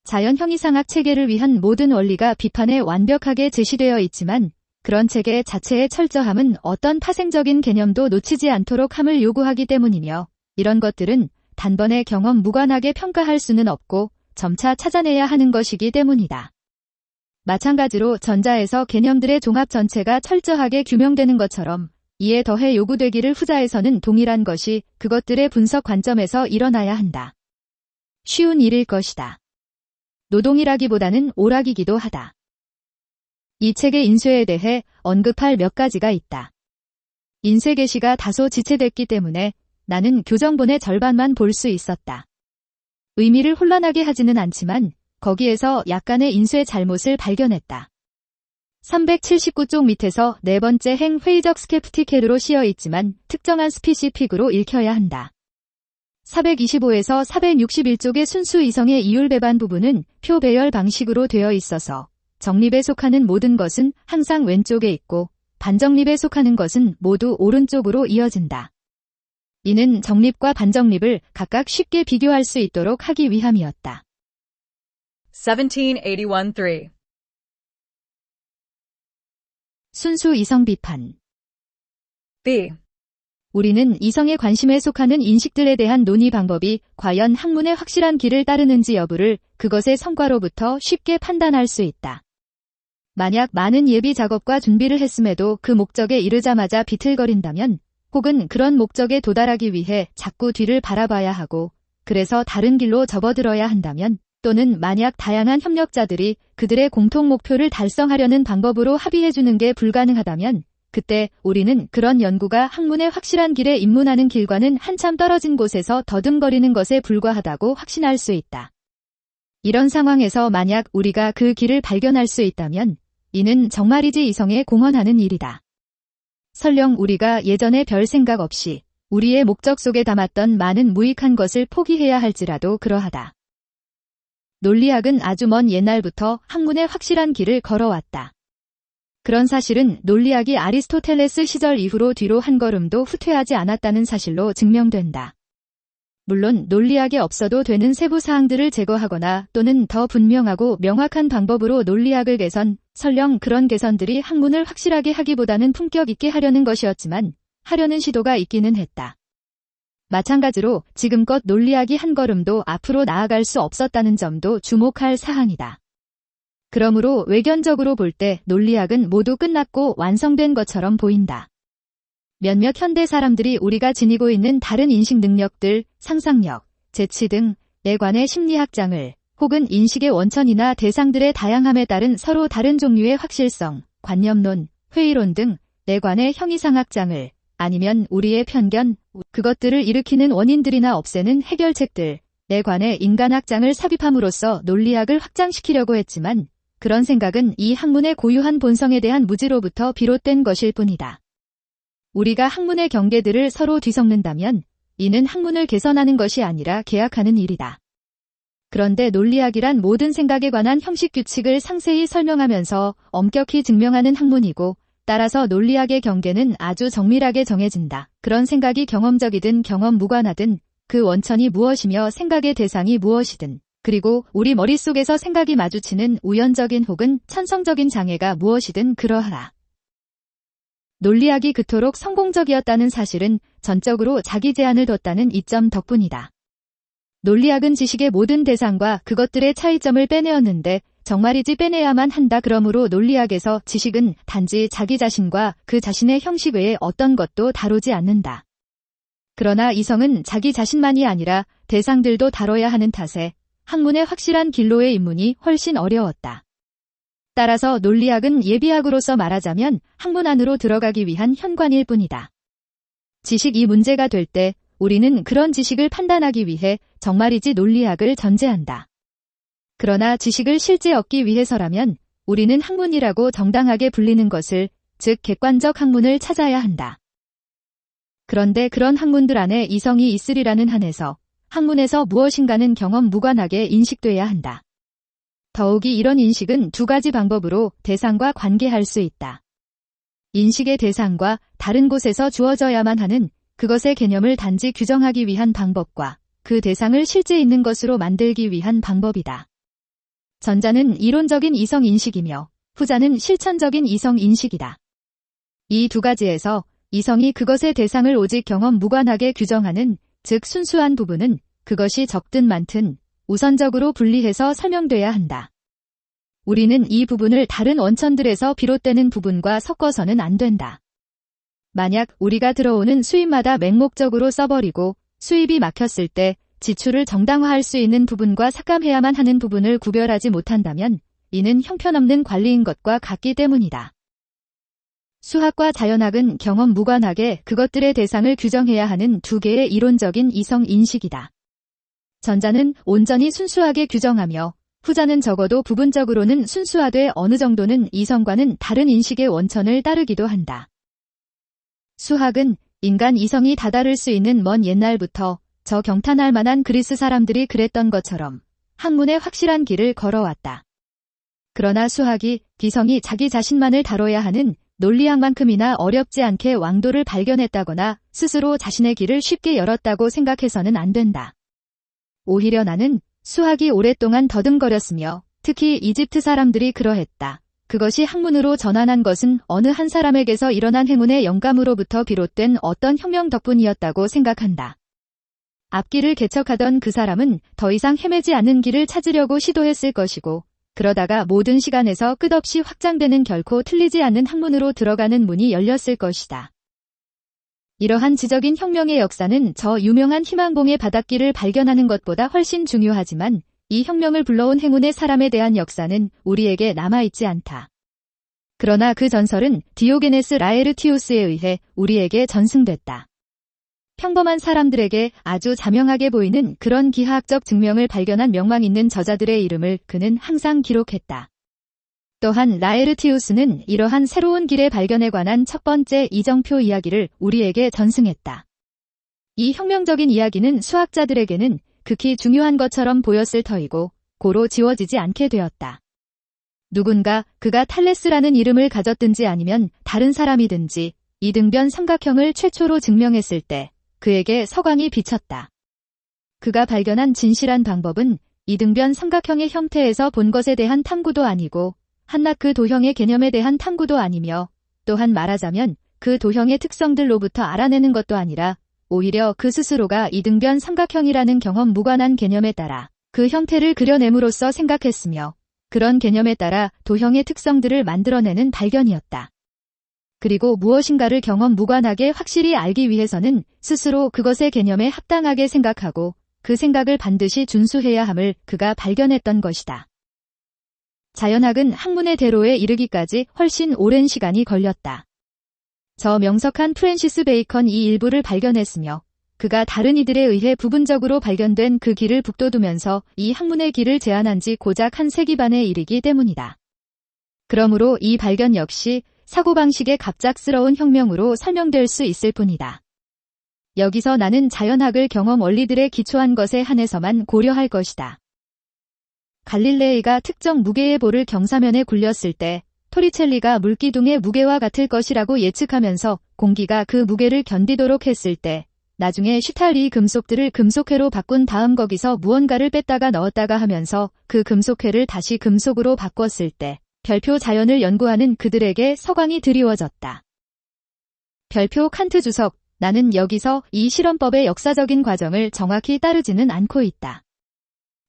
S2: 자연 형이상학 체계를 위한 모든 원리가 비판에 완벽하게 제시되어 있지만 그런 체계 자체의 철저함은 어떤 파생적인 개념도 놓치지 않도록 함을 요구하기 때문이며 이런 것들은 단번에 경험 무관하게 평가할 수는 없고 점차 찾아내야 하는 것이기 때문이다. 마찬가지로 전자에서 개념들의 종합 전체가 철저하게 규명되는 것처럼 이에 더해 요구되기를 후자에서는 동일한 것이 그것들의 분석 관점에서 일어나야 한다. 쉬운 일일 것이다. 노동이라기보다는 오락이기도 하다. 이 책의 인쇄에 대해 언급할 몇 가지가 있다. 인쇄 게시가 다소 지체됐기 때문에 나는 교정본의 절반만 볼 수 있었다. 의미를 혼란하게 하지는 않지만 거기에서 약간의 인쇄 잘못을 발견했다. 379쪽 밑에서 네 번째 행 회의적 스케프티케르로 씌어 있지만 특정한 스피시픽으로 읽혀야 한다. 425에서 461쪽의 순수 이성의 이율 배반 부분은 표 배열 방식으로 되어 있어서 정립에 속하는 모든 것은 항상 왼쪽에 있고 반정립에 속하는 것은 모두 오른쪽으로 이어진다. 이는 정립과 반정립을 각각 쉽게 비교할 수 있도록 하기 위함이었다.
S3: 1781-3
S2: 순수 이성 비판.
S3: B.
S2: 우리는 이성의 관심에 속하는 인식들에 대한 논의 방법이 과연 학문의 확실한 길을 따르는지 여부를 그것의 성과로부터 쉽게 판단할 수 있다. 만약 많은 예비 작업과 준비를 했음에도 그 목적에 이르자마자 비틀거린다면, 혹은 그런 목적에 도달하기 위해 자꾸 뒤를 바라봐야 하고, 그래서 다른 길로 접어들어야 한다면, 또는 만약 다양한 협력자들이 그들의 공통 목표를 달성하려는 방법으로 합의해주는 게 불가능하다면, 그때 우리는 그런 연구가 학문의 확실한 길에 입문하는 길과는 한참 떨어진 곳에서 더듬거리는 것에 불과하다고 확신할 수 있다. 이런 상황에서 만약 우리가 그 길을 발견할 수 있다면, 이는 정말이지 이성에 공헌하는 일이다. 설령 우리가 예전에 별 생각 없이 우리의 목적 속에 담았던 많은 무익한 것을 포기해야 할지라도 그러하다. 논리학은 아주 먼 옛날부터 학문의 확실한 길을 걸어왔다. 그런 사실은 논리학이 아리스토텔레스 시절 이후로 뒤로 한 걸음도 후퇴하지 않았다는 사실로 증명된다. 물론 논리학에 없어도 되는 세부 사항들을 제거하거나 또는 더 분명하고 명확한 방법으로 논리학을 개선, 설령 그런 개선들이 학문을 확실하게 하기보다는 품격 있게 하려는 것이었지만 하려는 시도가 있기는 했다. 마찬가지로 지금껏 논리학이 한 걸음도 앞으로 나아갈 수 없었다는 점도 주목할 사항이다. 그러므로 외견적으로 볼 때 논리학은 모두 끝났고 완성된 것처럼 보인다. 몇몇 현대 사람들이 우리가 지니고 있는 다른 인식 능력들, 상상력, 재치 등에 관해 심리학장을 혹은 인식의 원천이나 대상들의 다양함에 따른 서로 다른 종류의 확실성, 관념론, 회의론 등에 관해 형이상학장을 아니면 우리의 편견, 그것들을 일으키는 원인들이나 없애는 해결책들에 관해 인간학장을 삽입함으로써 논리학을 확장시키려고 했지만 그런 생각은 이 학문의 고유한 본성에 대한 무지로부터 비롯된 것일 뿐이다. 우리가 학문의 경계들을 서로 뒤섞는다면 이는 학문을 개선하는 것이 아니라 계약하는 일이다. 그런데 논리학이란 모든 생각에 관한 형식 규칙을 상세히 설명하면서 엄격히 증명하는 학문이고 따라서 논리학의 경계는 아주 정밀하게 정해진다. 그런 생각이 경험적이든 경험 무관하든 그 원천이 무엇이며 생각의 대상이 무엇이든 그리고 우리 머릿속에서 생각이 마주치는 우연적인 혹은 천성적인 장애가 무엇이든 그러하라. 논리학이 그토록 성공적이었다는 사실은 전적으로 자기 제한을 뒀다는 이점 덕분이다. 논리학은 지식의 모든 대상과 그것들의 차이점을 빼내었는데 정말이지 빼내야만 한다. 그러므로 논리학에서 지식은 단지 자기 자신과 그 자신의 형식 외에 어떤 것도 다루지 않는다. 그러나 이성은 자기 자신만이 아니라 대상들도 다뤄야 하는 탓에 학문의 확실한 길로의 입문이 훨씬 어려웠다. 따라서 논리학은 예비학으로서 말하자면 학문 안으로 들어가기 위한 현관일 뿐이다. 지식이 문제가 될 때 우리는 그런 지식을 판단하기 위해 정말이지 논리학을 전제한다. 그러나 지식을 실제 얻기 위해서라면 우리는 학문이라고 정당하게 불리는 것을, 즉 객관적 학문을 찾아야 한다. 그런데 그런 학문들 안에 이성이 있으리라는 한에서 학문에서 무엇인가는 경험 무관하게 인식돼야 한다. 더욱이 이런 인식은 두 가지 방법으로 대상과 관계할 수 있다. 인식의 대상과 다른 곳에서 주어져야만 하는 그것의 개념을 단지 규정하기 위한 방법과 그 대상을 실제 있는 것으로 만들기 위한 방법이다. 전자는 이론적인 이성 인식이며 후자는 실천적인 이성 인식이다. 이 두 가지에서 이성이 그것의 대상을 오직 경험 무관하게 규정하는, 즉 순수한 부분은 그것이 적든 많든 우선적으로 분리해서 설명돼야 한다. 우리는 이 부분을 다른 원천들에서 비롯되는 부분과 섞어서는 안 된다. 만약 우리가 들어오는 수입마다 맹목적으로 써버리고 수입이 막혔을 때 지출을 정당화할 수 있는 부분과 삭감해야만 하는 부분을 구별하지 못한다면 이는 형편없는 관리인 것과 같기 때문이다. 수학과 자연학은 경험 무관하게 그것들의 대상을 규정해야 하는 두 개의 이론적인 이성 인식이다. 전자는 온전히 순수하게 규정하며 후자는 적어도 부분적으로는 순수하되 어느 정도는 이성과는 다른 인식의 원천을 따르기도 한다. 수학은 인간 이성이 다다를 수 있는 먼 옛날부터 저 경탄할 만한 그리스 사람들이 그랬던 것처럼 학문의 확실한 길을 걸어왔다. 그러나 수학이 기성이 자기 자신만을 다뤄야 하는 논리학만큼이나 어렵지 않게 왕도를 발견했다거나 스스로 자신의 길을 쉽게 열었다고 생각해서는 안 된다. 오히려 나는 수학이 오랫동안 더듬거렸으며 특히 이집트 사람들이 그러했다. 그것이 학문으로 전환한 것은 어느 한 사람에게서 일어난 행운의 영감으로부터 비롯된 어떤 혁명 덕분이었다고 생각한다. 앞길을 개척하던 그 사람은 더 이상 헤매지 않는 길을 찾으려고 시도했을 것이고, 그러다가 모든 시간에서 끝없이 확장되는 결코 틀리지 않는 학문으로 들어가는 문이 열렸을 것이다. 이러한 지적인 혁명의 역사는 저 유명한 희망봉의 바닷길을 발견하는 것보다 훨씬 중요하지만 이 혁명을 불러온 행운의 사람에 대한 역사는 우리에게 남아있지 않다. 그러나 그 전설은 디오게네스 라에르티우스에 의해 우리에게 전승됐다. 평범한 사람들에게 아주 자명하게 보이는 그런 기하학적 증명을 발견한 명망 있는 저자들의 이름을 그는 항상 기록했다. 또한 라에르티우스는 이러한 새로운 길의 발견에 관한 첫 번째 이정표 이야기를 우리에게 전승했다. 이 혁명적인 이야기는 수학자들에게는 극히 중요한 것처럼 보였을 터이고 고로 지워지지 않게 되었다. 누군가 그가 탈레스라는 이름을 가졌든지 아니면 다른 사람이든지 이등변 삼각형을 최초로 증명했을 때 그에게 서광이 비쳤다. 그가 발견한 진실한 방법은 이등변 삼각형의 형태에서 본 것에 대한 탐구도 아니고 한낱 그 도형의 개념에 대한 탐구도 아니며 또한 말하자면 그 도형의 특성들로부터 알아내는 것도 아니라 오히려 그 스스로가 이등변 삼각형이라는 경험 무관한 개념에 따라 그 형태를 그려냄으로써 생각했으며 그런 개념에 따라 도형의 특성들을 만들어내는 발견이었다. 그리고 무엇인가를 경험 무관하게 확실히 알기 위해서는 스스로 그것의 개념에 합당하게 생각하고 그 생각을 반드시 준수해야 함을 그가 발견했던 것이다. 자연학은 학문의 대로에 이르기까지 훨씬 오랜 시간이 걸렸다. 저 명석한 프랜시스 베이컨 이 일부를 발견했으며 그가 다른 이들에 의해 부분적으로 발견된 그 길을 북돋우면서 이 학문의 길을 제안한 지 고작 한 세기 반에 이르기 때문이다. 그러므로 이 발견 역시 사고방식의 갑작스러운 혁명으로 설명될 수 있을 뿐이다. 여기서 나는 자연학을 경험 원리들에 기초한 것에 한해서만 고려할 것이다. 갈릴레이가 특정 무게의 볼을 경사면에 굴렸을 때 토리첼리가 물기둥의 무게와 같을 것이라고 예측하면서 공기가 그 무게를 견디도록 했을 때 나중에 슈탈이 금속들을 금속회로 바꾼 다음 거기서 무언가를 뺐다가 넣었다가 하면서 그 금속회를 다시 금속으로 바꿨을 때 별표 자연을 연구하는 그들에게 서광이 드리워졌다. 별표 칸트 주석, 나는 여기서 이 실험법의 역사적인 과정을 정확히 따르지는 않고 있다.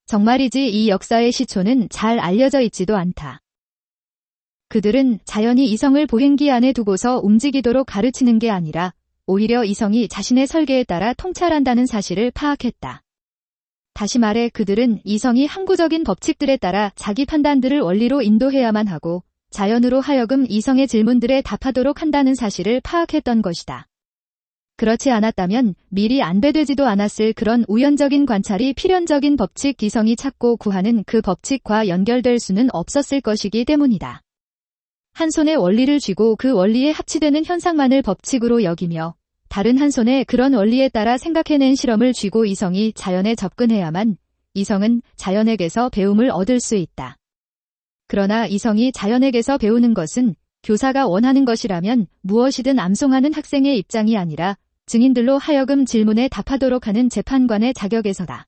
S2: 정말이지 이 역사의 시초는 잘 알려져 있지도 않다. 그들은 자연이 이성을 보행기 안에 두고서 움직이도록 가르치는 게 아니라 오히려 이성이 자신의 설계에 따라 통찰한다는 사실을 파악했다. 다시 말해 그들은 이성이 항구적인 법칙들에 따라 자기 판단들을 원리로 인도해야만 하고 자연으로 하여금 이성의 질문들에 답하도록 한다는 사실을 파악했던 것이다. 그렇지 않았다면 미리 안배되지도 않았을 그런 우연적인 관찰이 필연적인 법칙 기성이 찾고 구하는 그 법칙과 연결될 수는 없었을 것이기 때문이다. 한 손에 원리를 쥐고 그 원리에 합치되는 현상만을 법칙으로 여기며 다른 한 손에 그런 원리에 따라 생각해낸 실험을 쥐고 이성이 자연에 접근해야만 이성은 자연에게서 배움을 얻을 수 있다. 그러나 이성이 자연에게서 배우는 것은 교사가 원하는 것이라면 무엇이든 암송하는 학생의 입장이 아니라 증인들로 하여금 질문에 답하도록 하는 재판관의 자격에서다.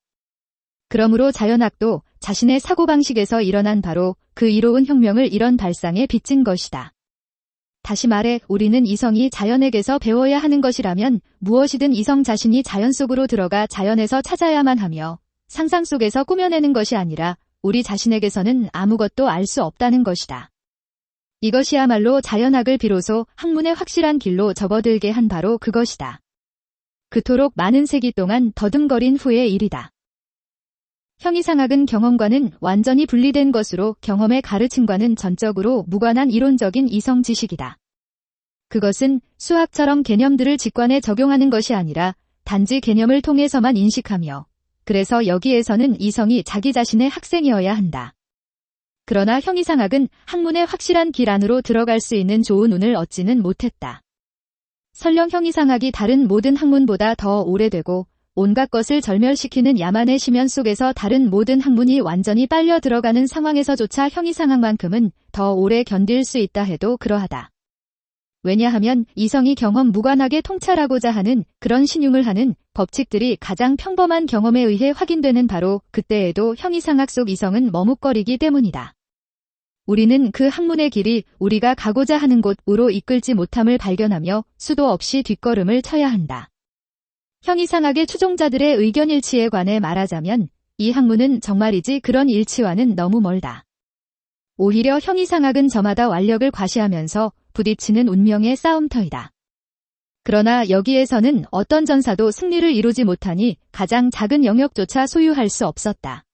S2: 그러므로 자연학도 자신의 사고방식에서 일어난 바로 그 이로운 혁명을 이런 발상에 빚진 것이다. 다시 말해 우리는 이성이 자연에게서 배워야 하는 것이라면 무엇이든 이성 자신이 자연 속으로 들어가 자연에서 찾아야만 하며 상상 속에서 꾸며내는 것이 아니라 우리 자신에게서는 아무것도 알 수 없다는 것이다. 이것이야말로 자연학을 비로소 학문의 확실한 길로 접어들게 한 바로 그것이다. 그토록 많은 세기 동안 더듬거린 후의 일이다. 형이상학은 경험과는 완전히 분리된 것으로 경험의 가르침과는 전적으로 무관한 이론적인 이성 지식이다. 그것은 수학처럼 개념들을 직관에 적용하는 것이 아니라 단지 개념을 통해서만 인식하며 그래서 여기에서는 이성이 자기 자신의 학생이어야 한다. 그러나 형이상학은 학문의 확실한 길 안으로 들어갈 수 있는 좋은 운을 얻지는 못했다. 설령 형이상학이 다른 모든 학문보다 더 오래되고 온갖 것을 절멸시키는 야만의 심연 속에서 다른 모든 학문이 완전히 빨려 들어가는 상황에서조차 형이상학만큼은 더 오래 견딜 수 있다 해도 그러하다. 왜냐하면 이성이 경험 무관하게 통찰하고자 하는 그런 신용을 하는 법칙들이 가장 평범한 경험에 의해 확인되는 바로 그때에도 형이상학 속 이성은 머뭇거리기 때문이다. 우리는 그 학문의 길이 우리가 가고자 하는 곳으로 이끌지 못함을 발견하며 수도 없이 뒷걸음을 쳐야 한다. 형이상학의 추종자들의 의견 일치에 관해 말하자면 이 학문은 정말이지 그런 일치와는 너무 멀다. 오히려 형이상학은 저마다 완력을 과시하면서 부딪히는 운명의 싸움터이다. 그러나 여기에서는 어떤 전사도 승리를 이루지 못하니 가장 작은 영역조차 소유할 수 없었다.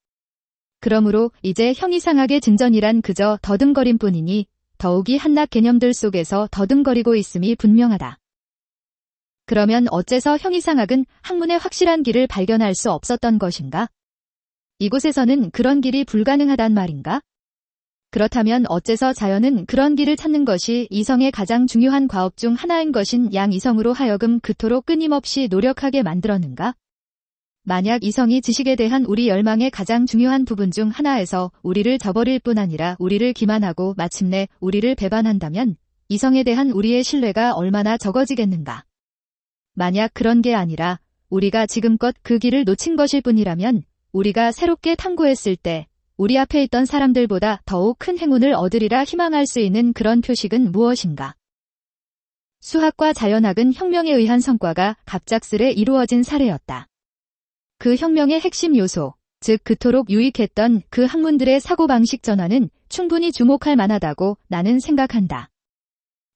S2: 그러므로 이제 형이상학의 진전이란 그저 더듬거림뿐이니 더욱이 한낱 개념들 속에서 더듬거리고 있음이 분명하다. 그러면 어째서 형이상학은 학문의 확실한 길을 발견할 수 없었던 것인가? 이곳에서는 그런 길이 불가능하단 말인가? 그렇다면 어째서 자연은 그런 길을 찾는 것이 이성의 가장 중요한 과업 중 하나인 것인 양이성으로 하여금 그토록 끊임없이 노력하게 만들었는가? 만약 이성이 지식에 대한 우리 열망의 가장 중요한 부분 중 하나에서 우리를 저버릴 뿐 아니라 우리를 기만하고 마침내 우리를 배반한다면 이성에 대한 우리의 신뢰가 얼마나 적어지겠는가? 만약 그런 게 아니라 우리가 지금껏 그 길을 놓친 것일 뿐이라면 우리가 새롭게 탐구했을 때 우리 앞에 있던 사람들보다 더욱 큰 행운을 얻으리라 희망할 수 있는 그런 표식은 무엇인가? 수학과 자연학은 혁명에 의한 성과가 갑작스레 이루어진 사례였다. 그 혁명의 핵심 요소, 즉 그토록 유익했던 그 학문들의 사고방식 전환은 충분히 주목할 만하다고 나는 생각한다.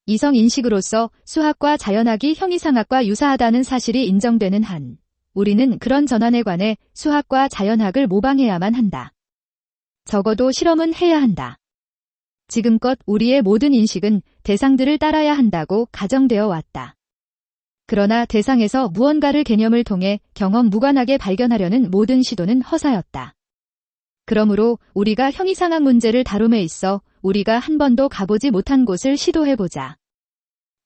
S2: 이성인식으로서 수학과 자연학이 형이상학과 유사하다는 사실이 인정되는 한, 우리는 그런 전환에 관해 수학과 자연학을 모방해야만 한다. 적어도 실험은 해야 한다. 지금껏 우리의 모든 인식은 대상들을 따라야 한다고 가정되어 왔다. 그러나 대상에서 무언가를 개념을 통해 경험 무관하게 발견하려는 모든 시도는 허사였다. 그러므로 우리가 형이상학 문제를 다룸에 있어 우리가 한 번도 가보지 못한 곳을 시도해보자.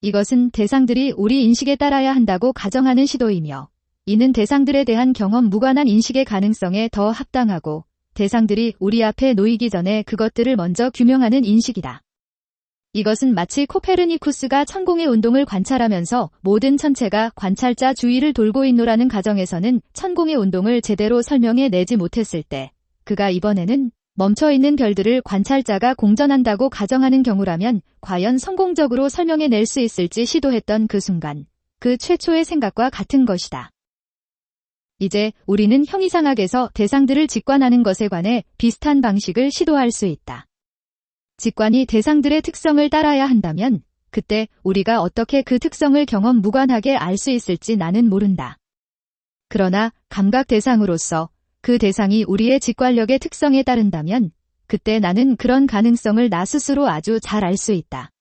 S2: 이것은 대상들이 우리 인식에 따라야 한다고 가정하는 시도이며 이는 대상들에 대한 경험 무관한 인식의 가능성에 더 합당하고 대상들이 우리 앞에 놓이기 전에 그것들을 먼저 규명하는 인식이다. 이것은 마치 코페르니쿠스가 천공의 운동을 관찰하면서 모든 천체가 관찰자 주위를 돌고 있노라는 가정에서는 천공의 운동을 제대로 설명해 내지 못했을 때 그가 이번에는 멈춰있는 별들을 관찰자가 공전한다고 가정하는 경우라면 과연 성공적으로 설명해 낼 수 있을지 시도했던 그 순간, 그 최초의 생각과 같은 것이다. 이제 우리는 형이상학에서 대상들을 직관하는 것에 관해 비슷한 방식을 시도할 수 있다. 직관이 대상들의 특성을 따라야 한다면 그때 우리가 어떻게 그 특성을 경험 무관하게 알 수 있을지 나는 모른다. 그러나 감각 대상으로서 그 대상이 우리의 직관력의 특성에 따른다면 그때 나는 그런 가능성을 나 스스로 아주 잘 알 수 있다.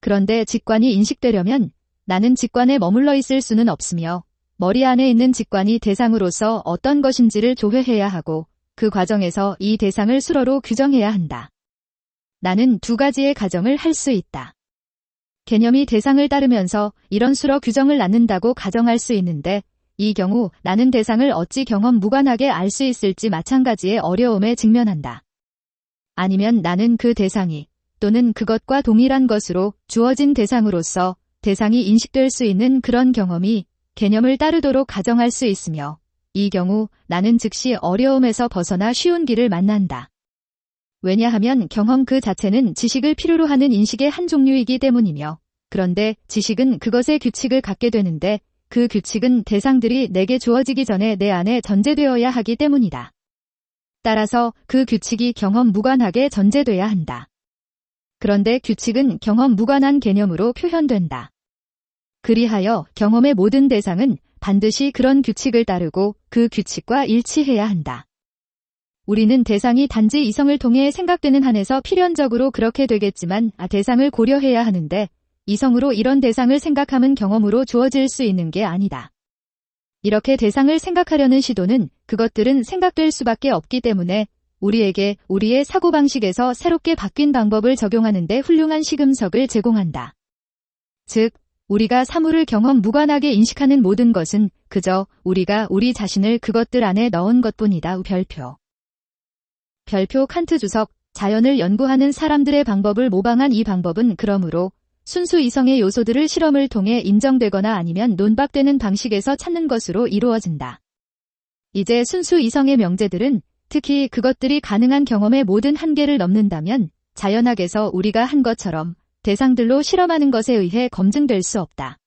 S2: 그런데 직관이 인식되려면 나는 직관에 머물러 있을 수는 없으며 머리 안에 있는 직관이 대상으로서 어떤 것인지를 조회해야 하고 그 과정에서 이 대상을 수로로 규정해야 한다. 나는 두 가지의 가정을 할 수 있다. 개념이 대상을 따르면서 이런 수로 규정을 낳는다고 가정할 수 있는데 이 경우 나는 대상을 어찌 경험 무관하게 알 수 있을지 마찬가지의 어려움에 직면한다. 아니면 나는 그 대상이 또는 그것과 동일한 것으로 주어진 대상으로서 대상이 인식될 수 있는 그런 경험이 개념을 따르도록 가정할 수 있으며 이 경우 나는 즉시 어려움에서 벗어나 쉬운 길을 만난다. 왜냐하면 경험 그 자체는 지식을 필요로 하는 인식의 한 종류이기 때문이며 그런데 지식은 그것의 규칙을 갖게 되는데 그 규칙은 대상들이 내게 주어지기 전에 내 안에 전제되어야 하기 때문이다. 따라서 그 규칙이 경험 무관하게 전제돼야 한다. 그런데 규칙은 경험 무관한 개념으로 표현된다. 그리하여 경험의 모든 대상은 반드시 그런 규칙을 따르고 그 규칙과 일치해야 한다. 우리는 대상이 단지 이성을 통해 생각되는 한에서 필연적으로 그렇게 되겠지만 대상을 고려해야 하는데 이성으로 이런 대상을 생각함은 경험으로 주어질 수 있는 게 아니다. 이렇게 대상을 생각하려는 시도는 그것들은 생각될 수밖에 없기 때문에 우리에게 우리의 사고방식에서 새롭게 바뀐 방법을 적용하는 데 훌륭한 시금석을 제공한다. 즉, 우리가 사물을 경험 무관하게 인식하는 모든 것은 그저 우리가 우리 자신을 그것들 안에 넣은 것뿐이다. 별표 칸트 주석, 자연을 연구하는 사람들의 방법을 모방한 이 방법은 그러므로 순수 이성의 요소들을 실험을 통해 인정되거나 아니면 논박되는 방식에서 찾는 것으로 이루어진다. 이제 순수 이성의 명제들은 특히 그것들이 가능한 경험의 모든 한계를 넘는다면 자연학에서 우리가 한 것처럼 대상들로 실험하는 것에 의해 검증될 수 없다.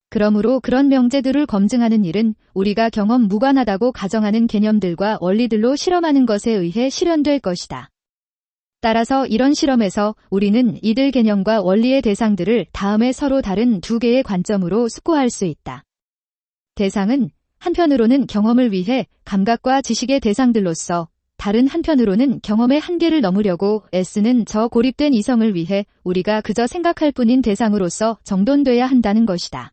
S2: 그러므로 그런 명제들을 검증하는 일은 우리가 경험 무관하다고 가정하는 개념들과 원리들로 실험하는 것에 의해 실현될 것이다. 따라서 이런 실험에서 우리는 이들 개념과 원리의 대상들을 다음에 서로 다른 두 개의 관점으로 숙고할 수 있다. 대상은 한편으로는 경험을 위해 감각과 지식의 대상들로서, 다른 한편으로는 경험의 한계를 넘으려고 애쓰는 저 고립된 이성을 위해 우리가 그저 생각할 뿐인 대상으로서 정돈돼야 한다는 것이다.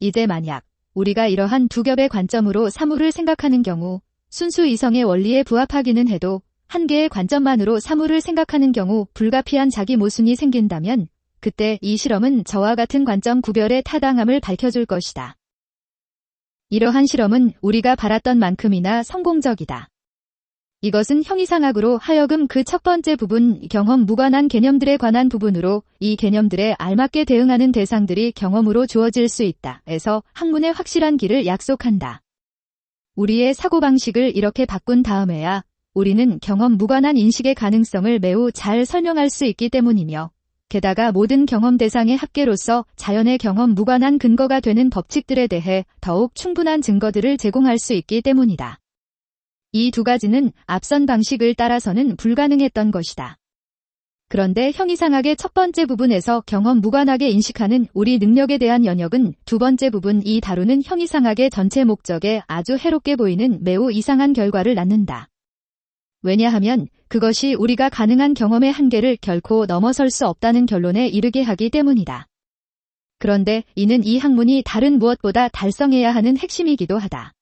S2: 이제 만약 우리가 이러한 두 겹의 관점으로 사물을 생각하는 경우 순수 이성의 원리에 부합하기는 해도 한 개의 관점만으로 사물을 생각하는 경우 불가피한 자기 모순이 생긴다면 그때 이 실험은 저와 같은 관점 구별의 타당함을 밝혀줄 것이다. 이러한 실험은 우리가 바랐던 만큼이나 성공적이다. 이것은 형이상학으로 하여금 그 첫 번째 부분 경험 무관한 개념들에 관한 부분으로 이 개념들에 알맞게 대응하는 대상들이 경험으로 주어질 수 있다. 에서 학문의 확실한 길을 약속한다. 우리의 사고방식을 이렇게 바꾼 다음에야 우리는 경험 무관한 인식의 가능성을 매우 잘 설명할 수 있기 때문이며 게다가 모든 경험 대상의 합계로서 자연의 경험 무관한 근거가 되는 법칙들에 대해 더욱 충분한 증거들을 제공할 수 있기 때문이다. 이 두 가지는 앞선 방식을 따라서는 불가능했던 것이다. 그런데 형이상학의 첫 번째 부분에서 경험 무관하게 인식하는 우리 능력에 대한 연역은 두 번째 부분 이 다루는 형이상학의 전체 목적에 아주 해롭게 보이는 매우 이상한 결과를 낳는다. 왜냐하면 그것이 우리가 가능한 경험의 한계를 결코 넘어설 수 없다는 결론에 이르게 하기 때문이다. 그런데 이는 이 학문이 다른 무엇보다 달성해야 하는 핵심이기도 하다.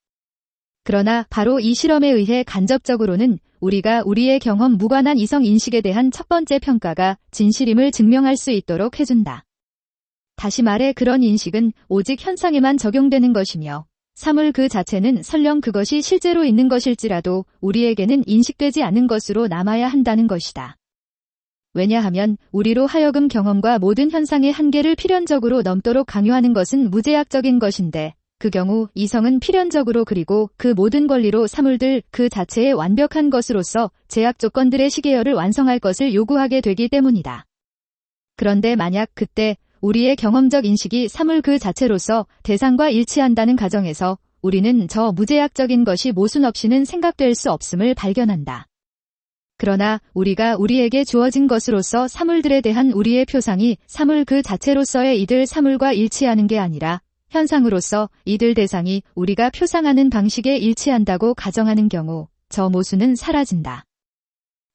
S2: 그러나 바로 이 실험에 의해 간접적으로는 우리가 우리의 경험 무관한 이성 인식에 대한 첫 번째 평가가 진실임을 증명할 수 있도록 해준다. 다시 말해 그런 인식은 오직 현상에만 적용되는 것이며 사물 그 자체는 설령 그것이 실제로 있는 것일지라도 우리에게는 인식되지 않는 것으로 남아야 한다는 것이다. 왜냐하면 우리로 하여금 경험과 모든 현상의 한계를 필연적으로 넘도록 강요하는 것은 무제약적인 것인데 그 경우 이성은 필연적으로 그리고 그 모든 권리로 사물들 그 자체의 완벽한 것으로서 제약 조건들의 시계열을 완성할 것을 요구하게 되기 때문이다. 그런데 만약 그때 우리의 경험적 인식이 사물 그 자체로서 대상과 일치한다는 가정에서 우리는 저 무제약적인 것이 모순 없이는 생각될 수 없음을 발견한다. 그러나 우리가 우리에게 주어진 것으로서 사물들에 대한 우리의 표상이 사물 그 자체로서의 이들 사물과 일치하는 게 아니라 현상으로서 이들 대상이 우리가 표상하는 방식에 일치한다고 가정하는 경우 저 모순은 사라진다.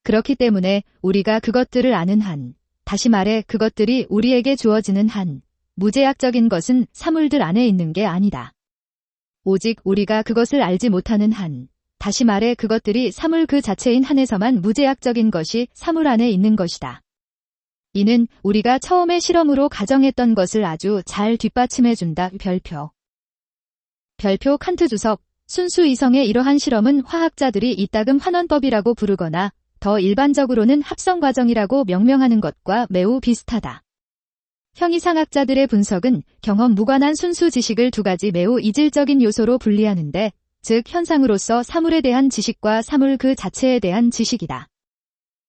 S2: 그렇기 때문에 우리가 그것들을 아는 한, 다시 말해 그것들이 우리에게 주어지는 한, 무제약적인 것은 사물들 안에 있는 게 아니다. 오직 우리가 그것을 알지 못하는 한, 다시 말해 그것들이 사물 그 자체인 한에서만 무제약적인 것이 사물 안에 있는 것이다. 이는 우리가 처음에 실험으로 가정했던 것을 아주 잘 뒷받침해준다. 별표 칸트 주석, 순수 이성의 이러한 실험은 화학자들이 이따금 환원법이라고 부르거나 더 일반적으로는 합성과정이라고 명명하는 것과 매우 비슷하다. 형이상학자들의 분석은 경험 무관한 순수 지식을 두 가지 매우 이질적인 요소로 분리하는데, 즉 현상으로서 사물에 대한 지식과 사물 그 자체에 대한 지식이다.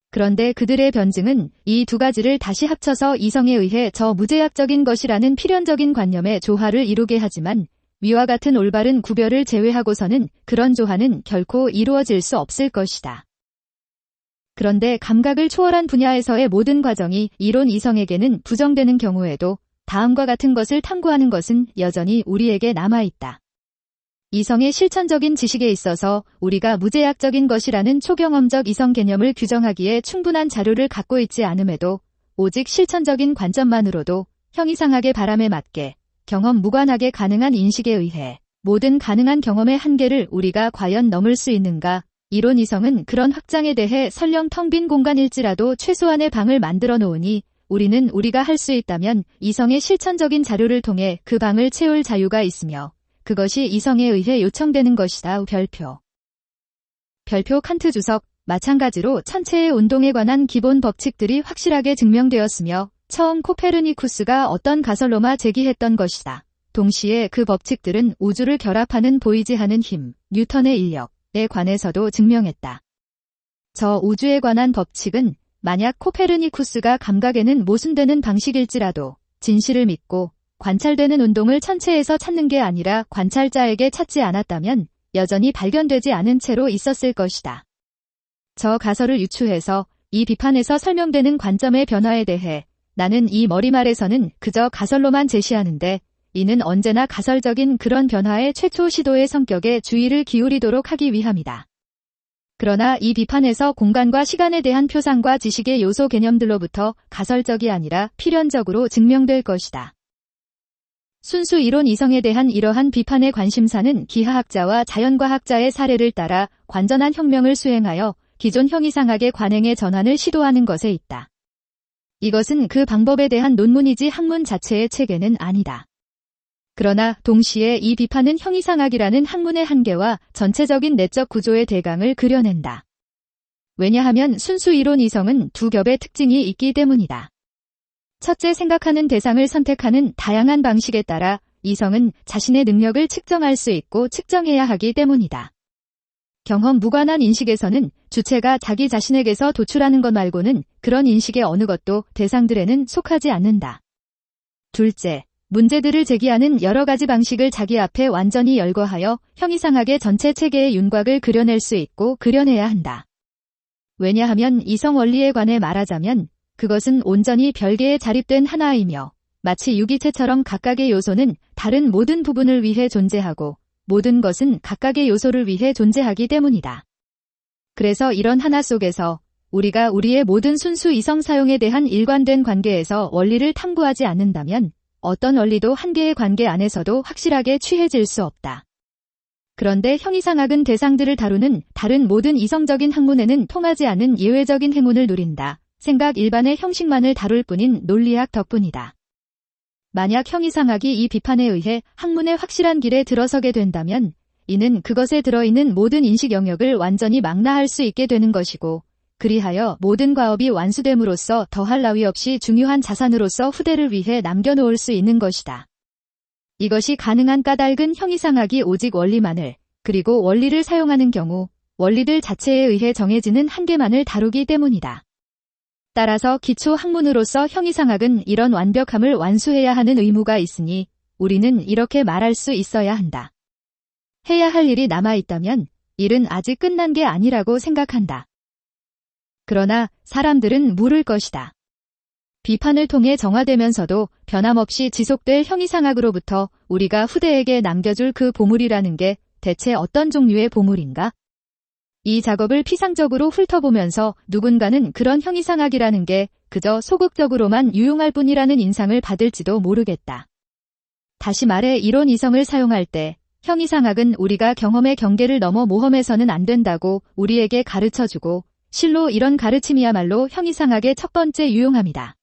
S2: 그런데 그들의 변증은 이 두 가지를 다시 합쳐서 이성에 의해 저 무제약적인 것이라는 필연적인 관념의 조화를 이루게 하지만 위와 같은 올바른 구별을 제외하고서는 그런 조화는 결코 이루어질 수 없을 것이다. 그런데 감각을 초월한 분야에서의 모든 과정이 이론 이성에게는 부정되는 경우에도 다음과 같은 것을 탐구하는 것은 여전히 우리에게 남아있다. 이성의 실천적인 지식에 있어서 우리가 무제약적인 것이라는 초경험적 이성 개념을 규정하기에 충분한 자료를 갖고 있지 않음에도 오직 실천적인 관점만으로도 형이상학의 바람에 맞게 경험 무관하게 가능한 인식에 의해 모든 가능한 경험의 한계를 우리가 과연 넘을 수 있는가? 이론 이성은 그런 확장에 대해 설령 텅 빈 공간일지라도 최소한의 방을 만들어 놓으니 우리는 우리가 할 수 있다면 이성의 실천적인 자료를 통해 그 방을 채울 자유가 있으며 그것이 이성에 의해 요청되는 것이다. 별표 칸트 주석, 마찬가지로 천체의 운동에 관한 기본 법칙들이 확실하게 증명되었으며 처음 코페르니쿠스가 어떤 가설로마 제기했던 것이다. 동시에 그 법칙들은 우주를 결합하는 보이지 않는 힘, 뉴턴의 인력에 관해서도 증명했다. 저 우주에 관한 법칙은 만약 코페르니쿠스가 감각에는 모순되는 방식일지라도 진실을 믿고 관찰되는 운동을 천체에서 찾는 게 아니라 관찰자에게 찾지 않았다면 여전히 발견되지 않은 채로 있었을 것이다. 저 가설을 유추해서 이 비판에서 설명되는 관점의 변화에 대해 나는 이 머리말에서는 그저 가설로만 제시하는데 이는 언제나 가설적인 그런 변화의 최초 시도의 성격에 주의를 기울이도록 하기 위함이다. 그러나 이 비판에서 공간과 시간에 대한 표상과 지식의 요소 개념들로부터 가설적이 아니라 필연적으로 증명될 것이다. 순수 이론 이성에 대한 이러한 비판의 관심사는 기하학자와 자연과학자의 사례를 따라 관전한 혁명을 수행하여 기존 형이상학의 관행의 전환을 시도하는 것에 있다. 이것은 그 방법에 대한 논문이지 학문 자체의 체계는 아니다. 그러나 동시에 이 비판은 형이상학이라는 학문의 한계와 전체적인 내적 구조의 대강을 그려낸다. 왜냐하면 순수 이론 이성은 두 겹의 특징이 있기 때문이다. 첫째, 생각하는 대상을 선택하는 다양한 방식에 따라 이성은 자신의 능력을 측정할 수 있고 측정해야 하기 때문이다. 경험 무관한 인식에서는 주체가 자기 자신에게서 도출하는 것 말고는 그런 인식의 어느 것도 대상들에는 속하지 않는다. 둘째, 문제들을 제기하는 여러 가지 방식을 자기 앞에 완전히 열거하여 형이상학의 전체 체계의 윤곽을 그려낼 수 있고 그려내야 한다. 왜냐하면 이성 원리에 관해 말하자면 그것은 온전히 별개의 자립된 하나이며 마치 유기체처럼 각각의 요소는 다른 모든 부분을 위해 존재하고 모든 것은 각각의 요소를 위해 존재하기 때문이다. 그래서 이런 하나 속에서 우리가 우리의 모든 순수 이성 사용에 대한 일관된 관계에서 원리를 탐구하지 않는다면 어떤 원리도 한 개의 관계 안에서도 확실하게 취해질 수 없다. 그런데 형이상학은 대상들을 다루는 다른 모든 이성적인 학문에는 통하지 않은 예외적인 행운을 누린다. 생각 일반의 형식만을 다룰 뿐인 논리학 덕분이다. 만약 형이상학이 이 비판에 의해 학문의 확실한 길에 들어서게 된다면 이는 그것에 들어있는 모든 인식 영역을 완전히 망라할 수 있게 되는 것이고 그리하여 모든 과업이 완수됨으로써 더할 나위 없이 중요한 자산으로서 후대를 위해 남겨놓을 수 있는 것이다. 이것이 가능한 까닭은 형이상학이 오직 원리만을 그리고 원리를 사용하는 경우 원리들 자체에 의해 정해지는 한계만을 다루기 때문이다. 따라서 기초 학문으로서 형이상학은 이런 완벽함을 완수해야 하는 의무가 있으니 우리는 이렇게 말할 수 있어야 한다. 해야 할 일이 남아있다면 일은 아직 끝난 게 아니라고 생각한다. 그러나 사람들은 물을 것이다. 비판을 통해 정화되면서도 변함없이 지속될 형이상학으로부터 우리가 후대에게 남겨줄 그 보물이라는 게 대체 어떤 종류의 보물인가? 이 작업을 피상적으로 훑어보면서 누군가는 그런 형이상학이라는 게 그저 소극적으로만 유용할 뿐이라는 인상을 받을지도 모르겠다. 다시 말해 이론 이성을 사용할 때 형이상학은 우리가 경험의 경계를 넘어 모험해서는 안 된다고 우리에게 가르쳐주고 실로 이런 가르침이야말로 형이상학의 첫 번째 유용함이다.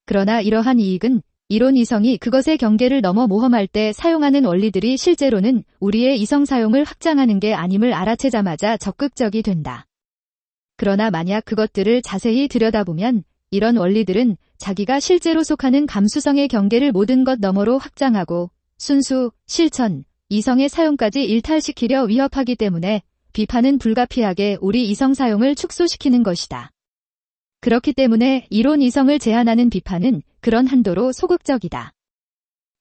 S2: 그러나 이러한 이익은 이론 이성이 그것의 경계를 넘어 모험할 때 사용하는 원리들이 실제로는 우리의 이성 사용을 확장하는 게 아님을 알아채자마자 적극적이 된다. 그러나 만약 그것들을 자세히 들여다보면 이런 원리들은 자기가 실제로 속하는 감수성의 경계를 모든 것 너머로 확장하고 순수, 실천, 이성의 사용까지 일탈시키려 위협하기 때문에 비판은 불가피하게 우리 이성 사용을 축소시키는 것이다. 그렇기 때문에 이론 이성을 제한하는 비판은 그런 한도로 소극적이다.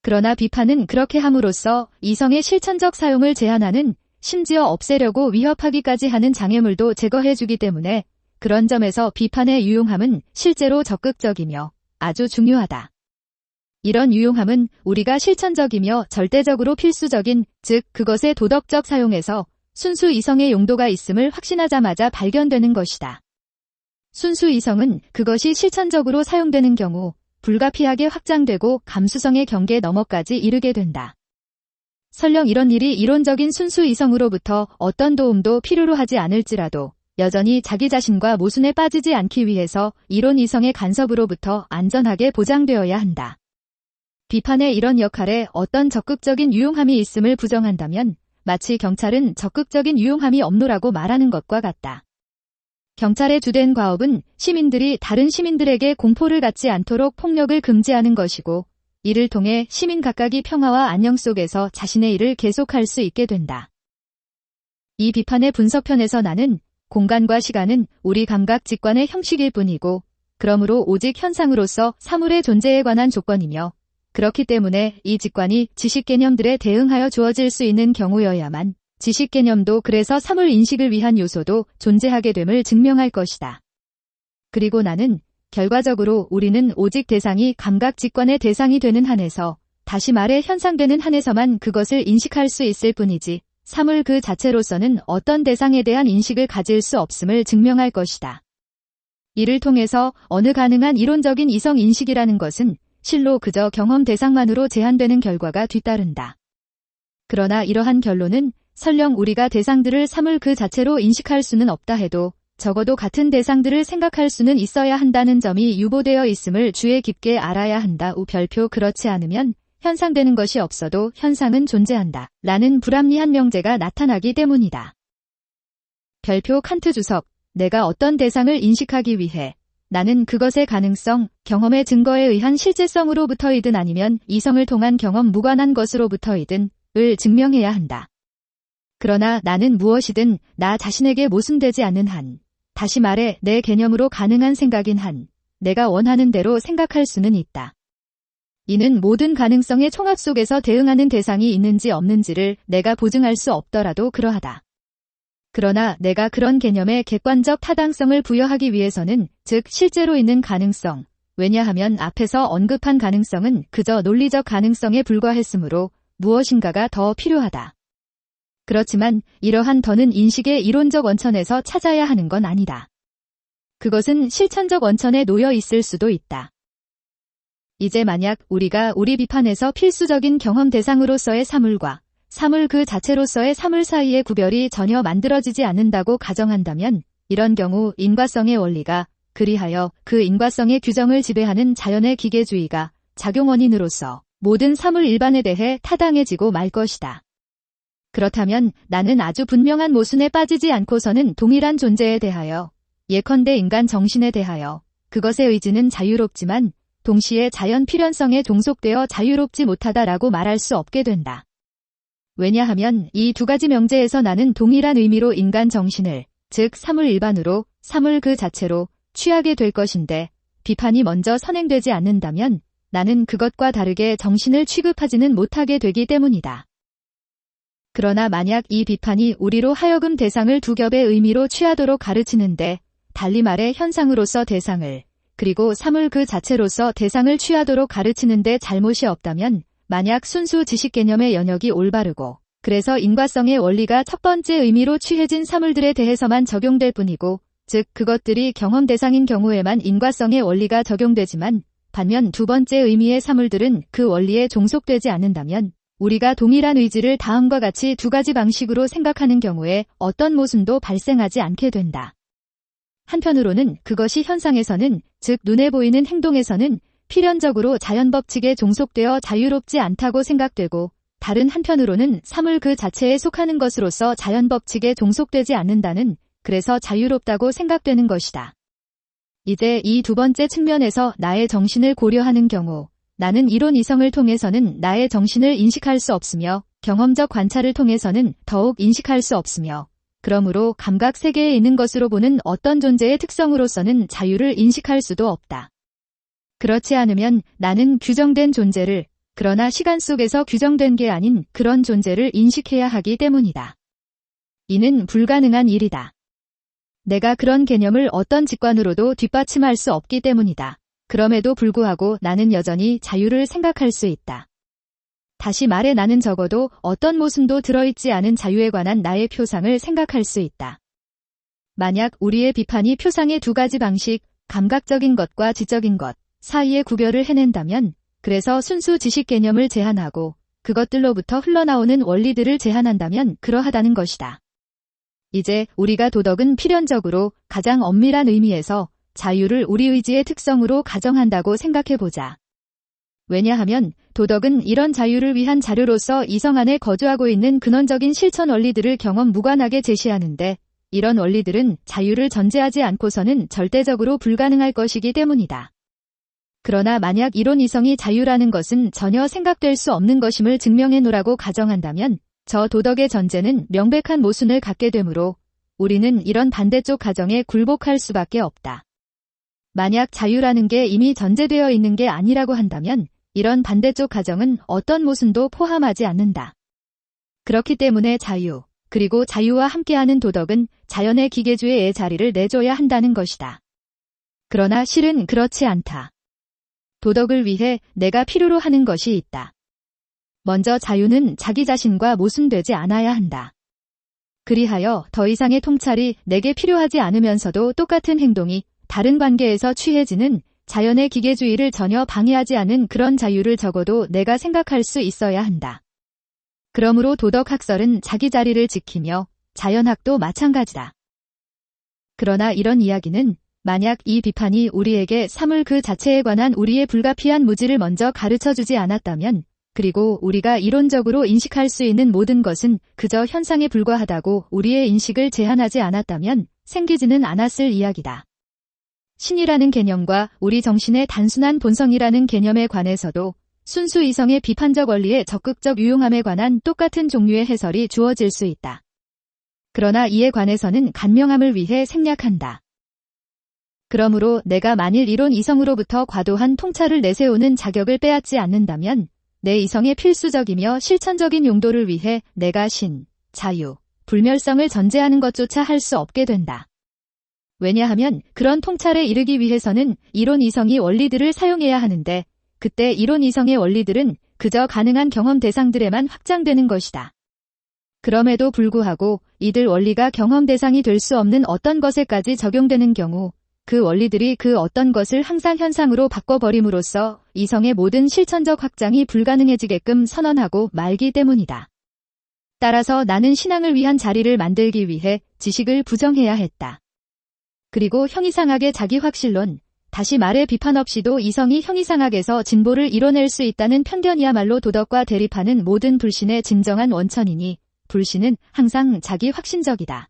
S2: 그러나 비판은 그렇게 함으로써 이성의 실천적 사용을 제한하는 심지어 없애려고 위협하기까지 하는 장애물도 제거해주기 때문에 그런 점에서 비판의 유용함은 실제로 적극적이며 아주 중요하다. 이런 유용함은 우리가 실천적이며 절대적으로 필수적인, 즉 그것의 도덕적 사용에서 순수 이성의 용도가 있음을 확신하자마자 발견되는 것이다. 순수 이성은 그것이 실천적으로 사용되는 경우 불가피하게 확장되고 감수성의 경계 너머까지 이르게 된다. 설령 이런 일이 이론적인 순수 이성으로부터 어떤 도움도 필요로 하지 않을지라도 여전히 자기 자신과 모순에 빠지지 않기 위해서 이론 이성의 간섭으로부터 안전하게 보장되어야 한다. 비판의 이런 역할에 어떤 적극적인 유용함이 있음을 부정한다면 마치 경찰은 적극적인 유용함이 없노라고 말하는 것과 같다. 경찰의 주된 과업은 시민들이 다른 시민들에게 공포를 갖지 않도록 폭력을 금지하는 것이고 이를 통해 시민 각각이 평화와 안녕 속에서 자신의 일을 계속할 수 있게 된다. 이 비판의 분석편에서 나는 공간과 시간은 우리 감각 직관의 형식일 뿐이고, 그러므로 오직 현상으로서 사물의 존재에 관한 조건이며, 그렇기 때문에 이 직관이 지식 개념들에 대응하여 주어질 수 있는 경우여야만 지식 개념도 그래서 사물 인식을 위한 요소도 존재하게 됨을 증명할 것이다. 그리고 나는 결과적으로 우리는 오직 대상이 감각 직관의 대상이 되는 한에서, 다시 말해 현상되는 한에서만 그것을 인식할 수 있을 뿐이지 사물 그 자체로서는 어떤 대상에 대한 인식을 가질 수 없음을 증명할 것이다. 이를 통해서 어느 가능한 이론적인 이성 인식이라는 것은 실로 그저 경험 대상만으로 제한되는 결과가 뒤따른다. 그러나 이러한 결론은 설령 우리가 대상들을 사물 그 자체로 인식할 수는 없다 해도 적어도 같은 대상들을 생각할 수는 있어야 한다는 점이 유보되어 있음을 주의 깊게 알아야 한다. 별표 그렇지 않으면 현상되는 것이 없어도 현상은 존재한다. 라는 불합리한 명제가 나타나기 때문이다. 별표 칸트 주석. 내가 어떤 대상을 인식하기 위해 나는 그것의 가능성, 경험의 증거에 의한 실제성으로부터이든 아니면 이성을 통한 경험 무관한 것으로부터이든 을 증명해야 한다. 그러나 나는 무엇이든 나 자신에게 모순되지 않는 한, 다시 말해 내 개념으로 가능한 생각인 한, 내가 원하는 대로 생각할 수는 있다. 이는 모든 가능성의 총합 속에서 대응하는 대상이 있는지 없는지를 내가 보증할 수 없더라도 그러하다. 그러나 내가 그런 개념에 객관적 타당성을 부여하기 위해서는 즉 실제로 있는 가능성, 왜냐하면 앞에서 언급한 가능성은 그저 논리적 가능성에 불과했으므로 무엇인가가 더 필요하다. 그렇지만 이러한 더는 인식의 이론적 원천에서 찾아야 하는 건 아니다. 그것은 실천적 원천에 놓여 있을 수도 있다. 이제 만약 우리가 우리 비판에서 필수적인 경험 대상으로서의 사물과 사물 그 자체로서의 사물 사이의 구별이 전혀 만들어지지 않는다고 가정한다면 이런 경우 인과성의 원리가 그리하여 그 인과성의 규정을 지배하는 자연의 기계주의가 작용 원인으로서 모든 사물 일반에 대해 타당해지고 말 것이다. 그렇다면 나는 아주 분명한 모순에 빠지지 않고서는 동일한 존재에 대하여 예컨대 인간 정신에 대하여 그것의 의지는 자유롭지만 동시에 자연 필연성에 종속되어 자유롭지 못하다라고 말할 수 없게 된다. 왜냐하면 이 두 가지 명제에서 나는 동일한 의미로 인간 정신을, 즉 사물 일반으로, 사물 그 자체로 취하게 될 것인데 비판이 먼저 선행되지 않는다면 나는 그것과 다르게 정신을 취급하지는 못하게 되기 때문이다. 그러나 만약 이 비판이 우리로 하여금 대상을 두 겹의 의미로 취하도록 가르치는데 달리 말해 현상으로서 대상을, 그리고 사물 그 자체로서 대상을 취하도록 가르치는데 잘못이 없다면 만약 순수 지식 개념의 영역이 올바르고 그래서 인과성의 원리가 첫 번째 의미로 취해진 사물들에 대해서만 적용될 뿐이고 즉 그것들이 경험 대상인 경우에만 인과성의 원리가 적용되지만 반면 두 번째 의미의 사물들은 그 원리에 종속되지 않는다면 우리가 동일한 의지를 다음과 같이 두 가지 방식으로 생각하는 경우에 어떤 모순도 발생하지 않게 된다. 한편으로는 그것이 현상에서는 즉 눈에 보이는 행동에서는 필연적으로 자연법칙에 종속되어 자유롭지 않다고 생각되고 다른 한편으로는 사물 그 자체에 속하는 것으로서 자연법칙에 종속되지 않는다는 그래서 자유롭다고 생각되는 것이다. 이제 이 두 번째 측면에서 나의 정신을 고려하는 경우 나는 이론 이성을 통해서는 나의 정신을 인식할 수 없으며 경험적 관찰을 통해서는 더욱 인식할 수 없으며 그러므로 감각 세계에 있는 것으로 보는 어떤 존재의 특성으로서는 자유를 인식할 수도 없다. 그렇지 않으면 나는 규정된 존재를, 그러나 시간 속에서 규정된 게 아닌 그런 존재를 인식해야 하기 때문이다. 이는 불가능한 일이다. 내가 그런 개념을 어떤 직관으로도 뒷받침할 수 없기 때문이다. 그럼에도 불구하고 나는 여전히 자유를 생각할 수 있다. 다시 말해 나는 적어도 어떤 모순도 들어있지 않은 자유에 관한 나의 표상을 생각할 수 있다. 만약 우리의 비판이 표상의 두 가지 방식, 감각적인 것과 지적인 것 사이의 구별을 해낸다면 그래서 순수 지식 개념을 제한하고 그것들로부터 흘러나오는 원리들을 제한한다면 그러하다는 것이다. 이제 우리가 도덕은 필연적으로 가장 엄밀한 의미에서 자유를 우리 의지의 특성으로 가정한다고 생각해보자. 왜냐하면 도덕은 이런 자유를 위한 자료로서 이성 안에 거주하고 있는 근원적인 실천 원리들을 경험 무관하게 제시하는데 이런 원리들은 자유를 전제하지 않고서는 절대적으로 불가능할 것이기 때문이다. 그러나 만약 이론 이성이 자유라는 것은 전혀 생각될 수 없는 것임을 증명해 놓으라고 가정한다면 저 도덕의 전제는 명백한 모순을 갖게 되므로 우리는 이런 반대쪽 가정에 굴복할 수밖에 없다. 만약 자유라는 게 이미 전제되어 있는 게 아니라고 한다면 이런 반대쪽 가정은 어떤 모순도 포함하지 않는다. 그렇기 때문에 자유, 그리고 자유와 함께하는 도덕은 자연의 기계주의의 자리를 내줘야 한다는 것이다. 그러나 실은 그렇지 않다. 도덕을 위해 내가 필요로 하는 것이 있다. 먼저 자유는 자기 자신과 모순되지 않아야 한다. 그리하여 더 이상의 통찰이 내게 필요하지 않으면서도 똑같은 행동이 다른 관계에서 취해지는 자연의 기계주의를 전혀 방해하지 않은 그런 자유를 적어도 내가 생각할 수 있어야 한다. 그러므로 도덕학설은 자기 자리를 지키며 자연학도 마찬가지다. 그러나 이런 이야기는 만약 이 비판이 우리에게 사물 그 자체에 관한 우리의 불가피한 무지를 먼저 가르쳐주지 않았다면, 그리고 우리가 이론적으로 인식할 수 있는 모든 것은 그저 현상에 불과하다고 우리의 인식을 제한하지 않았다면 생기지는 않았을 이야기다. 신이라는 개념과 우리 정신의 단순한 본성이라는 개념에 관해서도 순수 이성의 비판적 원리의 적극적 유용함에 관한 똑같은 종류의 해설이 주어질 수 있다. 그러나 이에 관해서는 간명함을 위해 생략한다. 그러므로 내가 만일 이론 이성으로부터 과도한 통찰을 내세우는 자격을 빼앗지 않는다면 내 이성의 필수적이며 실천적인 용도를 위해 내가 신, 자유, 불멸성을 전제하는 것조차 할 수 없게 된다. 왜냐하면 그런 통찰에 이르기 위해서는 이론 이성이 원리들을 사용해야 하는데 그때 이론 이성의 원리들은 그저 가능한 경험 대상들에만 확장되는 것이다. 그럼에도 불구하고 이들 원리가 경험 대상이 될 수 없는 어떤 것에까지 적용되는 경우 그 원리들이 그 어떤 것을 항상 현상으로 바꿔버림으로써 이성의 모든 실천적 확장이 불가능해지게끔 선언하고 말기 때문이다. 따라서 나는 신앙을 위한 자리를 만들기 위해 지식을 부정해야 했다. 그리고 형이상학의 자기 확실론, 다시 말해 비판 없이도 이성이 형이상학에서 진보를 이뤄낼 수 있다는 편견이야말로 도덕과 대립하는 모든 불신의 진정한 원천이니 불신은 항상 자기 확신적이다.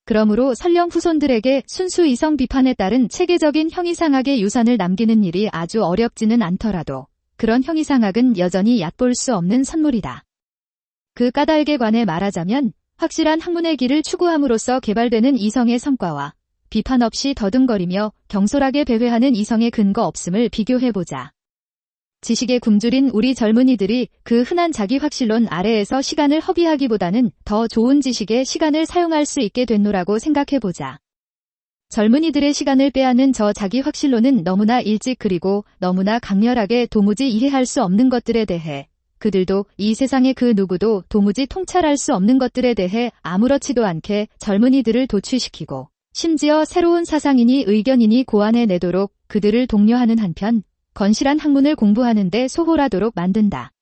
S2: 그러므로 설령 후손들에게 순수 이성 비판에 따른 체계적인 형이상학의 유산을 남기는 일이 아주 어렵지는 않더라도 그런 형이상학은 여전히 얕볼 수 없는 선물이다. 그 까닭에 관해 말하자면 확실한 학문의 길을 추구함으로써 개발되는 이성의 성과와 비판 없이 더듬거리며 경솔하게 배회하는 이성의 근거 없음을 비교해보자. 지식에 굶주린 우리 젊은이들이 그 흔한 자기 확실론 아래에서 시간을 허비하기보다는 더 좋은 지식에 시간을 사용할 수 있게 됐노라고 생각해보자. 젊은이들의 시간을 빼앗는 저 자기 확실론은 너무나 일찍 그리고 너무나 강렬하게 도무지 이해할 수 없는 것들에 대해 그들도 이 세상의 그 누구도 도무지 통찰할 수 없는 것들에 대해 아무렇지도 않게 젊은이들을 도취시키고 심지어 새로운 사상이니 의견이니 고안해내도록 그들을 독려하는 한편 건실한 학문을 공부하는 데 소홀하도록 만든다.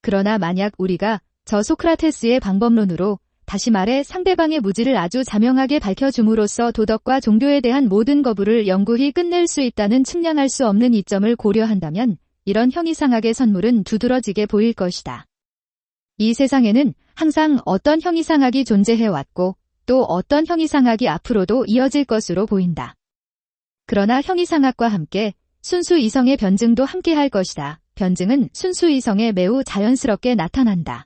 S2: 그러나 만약 우리가 저 소크라테스의 방법론으로 다시 말해 상대방의 무지를 아주 자명하게 밝혀줌으로써 도덕과 종교에 대한 모든 거부를 영구히 끝낼 수 있다는 측량할 수 없는 이점을 고려한다면 이런 형이상학의 선물은 두드러지게 보일 것이다. 이 세상에는 항상 어떤 형이상학이 존재해왔고 또 어떤 형이상학이 앞으로도 이어질 것으로 보인다. 그러나 형이상학과 함께 순수 이성의 변증도 함께할 것이다. 변증은 순수 이성에 매우 자연스럽게 나타난다.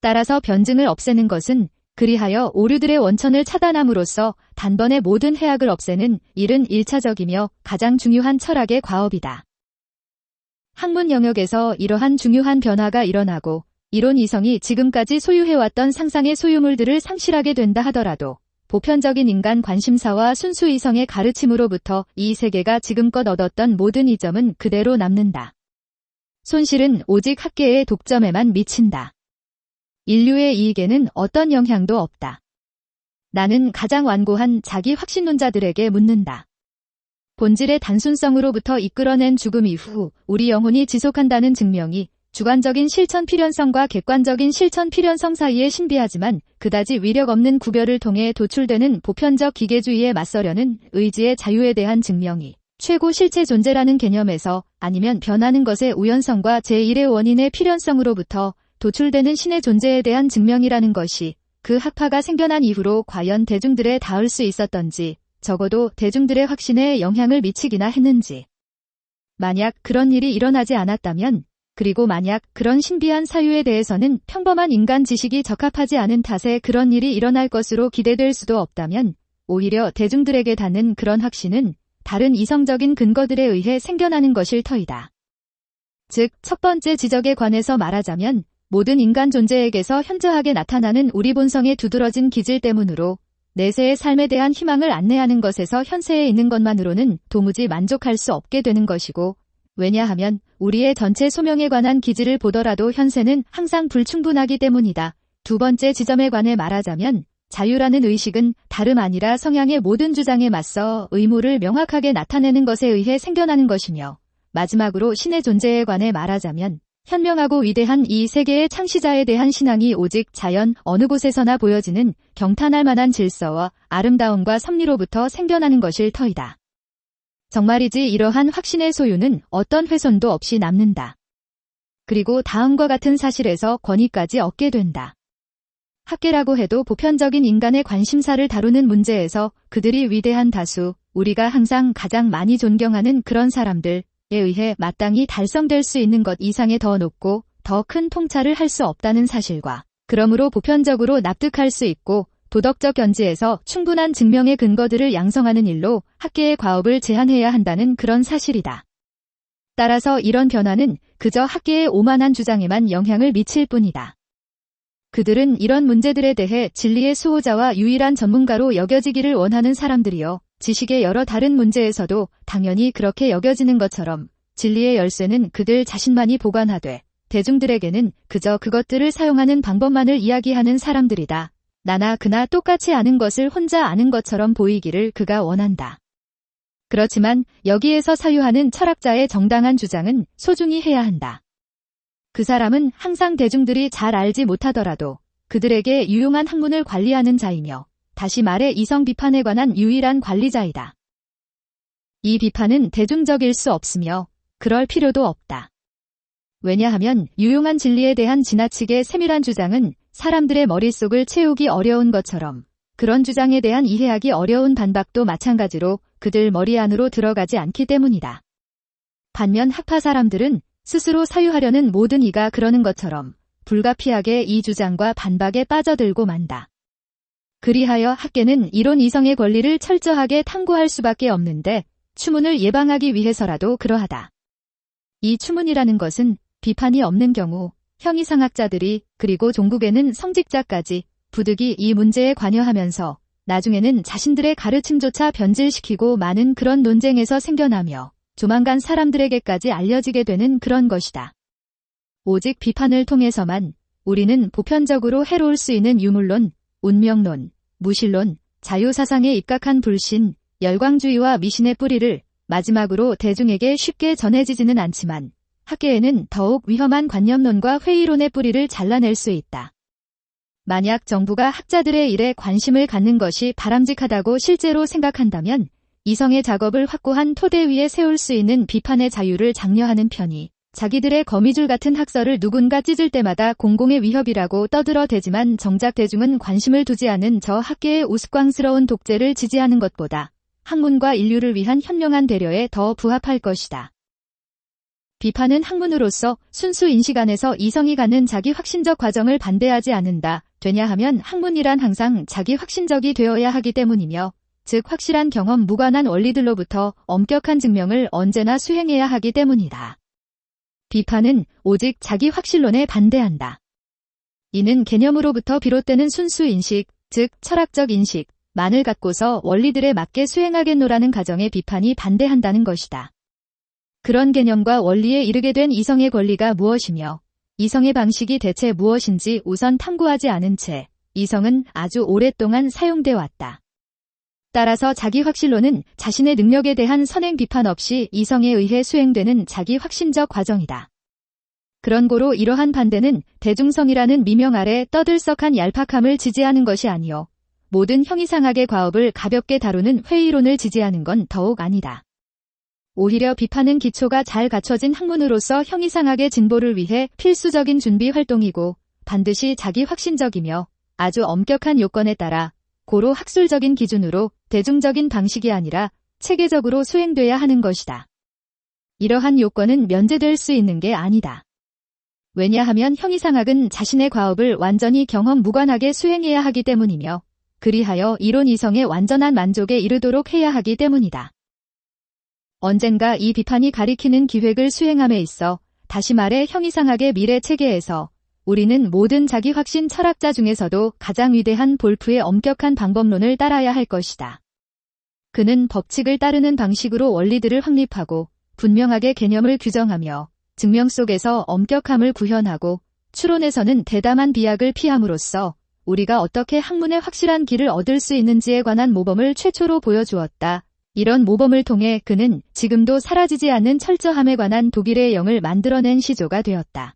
S2: 따라서 변증을 없애는 것은 그리하여 오류들의 원천을 차단함으로써 단번에 모든 해악을 없애는 일은 1차적이며 가장 중요한 철학의 과업이다. 학문 영역에서 이러한 중요한 변화가 일어나고 이론 이성이 지금까지 소유해왔던 상상의 소유물들을 상실하게 된다 하더라도 보편적인 인간 관심사와 순수 이성의 가르침으로부터 이 세계가 지금껏 얻었던 모든 이점은 그대로 남는다. 손실은 오직 학계의 독점에만 미친다. 인류의 이익에는 어떤 영향도 없다. 나는 가장 완고한 자기 확신론자들에게 묻는다. 본질의 단순성으로부터 이끌어낸 죽음 이후 우리 영혼이 지속한다는 증명이 주관적인 실천 필연성과 객관적인 실천 필연성 사이의 신비하지만 그다지 위력 없는 구별을 통해 도출되는 보편적 기계주의에 맞서려는 의지의 자유에 대한 증명이 최고 실체 존재라는 개념에서 아니면 변하는 것의 우연성과 제1의 원인의 필연성으로부터 도출되는 신의 존재에 대한 증명이라는 것이 그 학파가 생겨난 이후로 과연 대중들에 닿을 수 있었던지 적어도 대중들의 확신에 영향을 미치기나 했는지. 만약 그런 일이 일어나지 않았다면 그리고 만약 그런 신비한 사유에 대해서는 평범한 인간 지식이 적합하지 않은 탓에 그런 일이 일어날 것으로 기대될 수도 없다면 오히려 대중들에게 닿는 그런 확신은 다른 이성적인 근거들에 의해 생겨나는 것일 터이다. 즉, 첫 번째 지적에 관해서 말하자면 모든 인간 존재에게서 현저하게 나타나는 우리 본성의 두드러진 기질 때문으로 내세의 삶에 대한 희망을 안내하는 것에서 현세에 있는 것만으로는 도무지 만족할 수 없게 되는 것이고, 왜냐하면 우리의 전체 소명에 관한 기질을 보더라도 현세는 항상 불충분하기 때문이다. 두 번째 지점에 관해 말하자면 자유라는 의식은 다름 아니라 성향의 모든 주장에 맞서 의무를 명확하게 나타내는 것에 의해 생겨나는 것이며, 마지막으로 신의 존재에 관해 말하자면 현명하고 위대한 이 세계의 창시자에 대한 신앙이 오직 자연 어느 곳에서나 보여지는 경탄할 만한 질서와 아름다움과 섭리로부터 생겨나는 것일 터이다. 정말이지 이러한 확신의 소유는 어떤 훼손도 없이 남는다. 그리고 다음과 같은 사실에서 권위까지 얻게 된다. 학계라고 해도 보편적인 인간의 관심사를 다루는 문제에서 그들이 위대한 다수, 우리가 항상 가장 많이 존경하는 그런 사람들에 의해 마땅히 달성될 수 있는 것 이상의 더 높고 더 큰 통찰을 할 수 없다는 사실과, 그러므로 보편적으로 납득할 수 있고 도덕적 견지에서 충분한 증명의 근거들을 양성하는 일로 학계의 과업을 제한해야 한다는 그런 사실이다. 따라서 이런 변화는 그저 학계의 오만한 주장에만 영향을 미칠 뿐이다. 그들은 이런 문제들에 대해 진리의 수호자와 유일한 전문가로 여겨지기를 원하는 사람들이요. 지식의 여러 다른 문제에서도 당연히 그렇게 여겨지는 것처럼 진리의 열쇠는 그들 자신만이 보관하되 대중들에게는 그저 그것들을 사용하는 방법만을 이야기하는 사람들이다. 나나 그나 똑같이 아는 것을 혼자 아는 것처럼 보이기를 그가 원한다. 그렇지만 여기에서 사유하는 철학자의 정당한 주장은 소중히 해야 한다. 그 사람은 항상 대중들이 잘 알지 못하더라도 그들에게 유용한 학문을 관리하는 자이며, 다시 말해 이성 비판에 관한 유일한 관리자이다. 이 비판은 대중적일 수 없으며 그럴 필요도 없다. 왜냐하면 유용한 진리에 대한 지나치게 세밀한 주장은 사람들의 머릿속을 채우기 어려운 것처럼 그런 주장에 대한 이해하기 어려운 반박도 마찬가지로 그들 머리 안으로 들어가지 않기 때문이다. 반면 학파 사람들은 스스로 사유하려는 모든 이가 그러는 것처럼 불가피하게 이 주장과 반박에 빠져들고 만다. 그리하여 학계는 이론 이성의 권리를 철저하게 탐구할 수밖에 없는데 추문을 예방하기 위해서라도 그러하다. 이 추문이라는 것은 비판이 없는 경우 형이상학자들이, 그리고 종국에는 성직자까지 부득이 이 문제에 관여하면서 나중에는 자신들의 가르침조차 변질시키고 많은 그런 논쟁에서 생겨나며 조만간 사람들에게까지 알려지게 되는 그런 것이다. 오직 비판을 통해서만 우리는 보편적으로 해로울 수 있는 유물론, 운명론, 무신론, 자유사상에 입각한 불신, 열광주의와 미신의 뿌리를 마지막으로 대중에게 쉽게 전해지지는 않지만 학계에는 더욱 위험한 관념론과 회의론의 뿌리를 잘라낼 수 있다. 만약 정부가 학자들의 일에 관심을 갖는 것이 바람직하다고 실제로 생각한다면 이성의 작업을 확고한 토대 위에 세울 수 있는 비판의 자유를 장려하는 편이 자기들의 거미줄 같은 학설을 누군가 찢을 때마다 공공의 위협이라고 떠들어대지만 정작 대중은 관심을 두지 않은 저 학계의 우스꽝스러운 독재를 지지하는 것보다 학문과 인류를 위한 현명한 배려에 더 부합할 것이다. 비판은 학문으로서 순수 인식 안에서 이성이 갖는 자기 확신적 과정을 반대하지 않는다. 되냐하면 학문이란 항상 자기 확신적이 되어야 하기 때문이며, 즉 확실한 경험 무관한 원리들로부터 엄격한 증명을 언제나 수행해야 하기 때문이다. 비판은 오직 자기 확신론에 반대한다. 이는 개념으로부터 비롯되는 순수 인식, 즉 철학적 인식만을 갖고서 원리들에 맞게 수행하겠노라는 가정에 비판이 반대한다는 것이다. 그런 개념과 원리에 이르게 된 이성의 권리가 무엇이며 이성의 방식이 대체 무엇인지 우선 탐구하지 않은 채 이성은 아주 오랫동안 사용돼 왔다. 따라서 자기 확신론은 자신의 능력에 대한 선행 비판 없이 이성에 의해 수행되는 자기 확신적 과정이다. 그런 고로 이러한 반대는 대중성이라는 미명 아래 떠들썩한 얄팍함을 지지하는 것이 아니요, 모든 형이상학의 과업을 가볍게 다루는 회의론을 지지하는 건 더욱 아니다. 오히려 비판은 기초가 잘 갖춰진 학문으로서 형이상학의 진보를 위해 필수적인 준비 활동이고 반드시 자기 확신적이며 아주 엄격한 요건에 따라 고로 학술적인 기준으로 대중적인 방식이 아니라 체계적으로 수행돼야 하는 것이다. 이러한 요건은 면제될 수 있는 게 아니다. 왜냐하면 형이상학은 자신의 과업을 완전히 경험 무관하게 수행해야 하기 때문이며 그리하여 이론 이성의 완전한 만족에 이르도록 해야 하기 때문이다. 언젠가 이 비판이 가리키는 기획을 수행함에 있어 다시 말해 형이상학의 미래 체계에서 우리는 모든 자기 확신 철학자 중에서도 가장 위대한 볼프의 엄격한 방법론을 따라야 할 것이다. 그는 법칙을 따르는 방식으로 원리들을 확립하고 분명하게 개념을 규정하며 증명 속에서 엄격함을 구현하고 추론에서는 대담한 비약을 피함으로써 우리가 어떻게 학문의 확실한 길을 얻을 수 있는지에 관한 모범을 최초로 보여주었다. 이런 모범을 통해 그는 지금도 사라지지 않는 철저함에 관한 독일의 영을 만들어낸 시조가 되었다.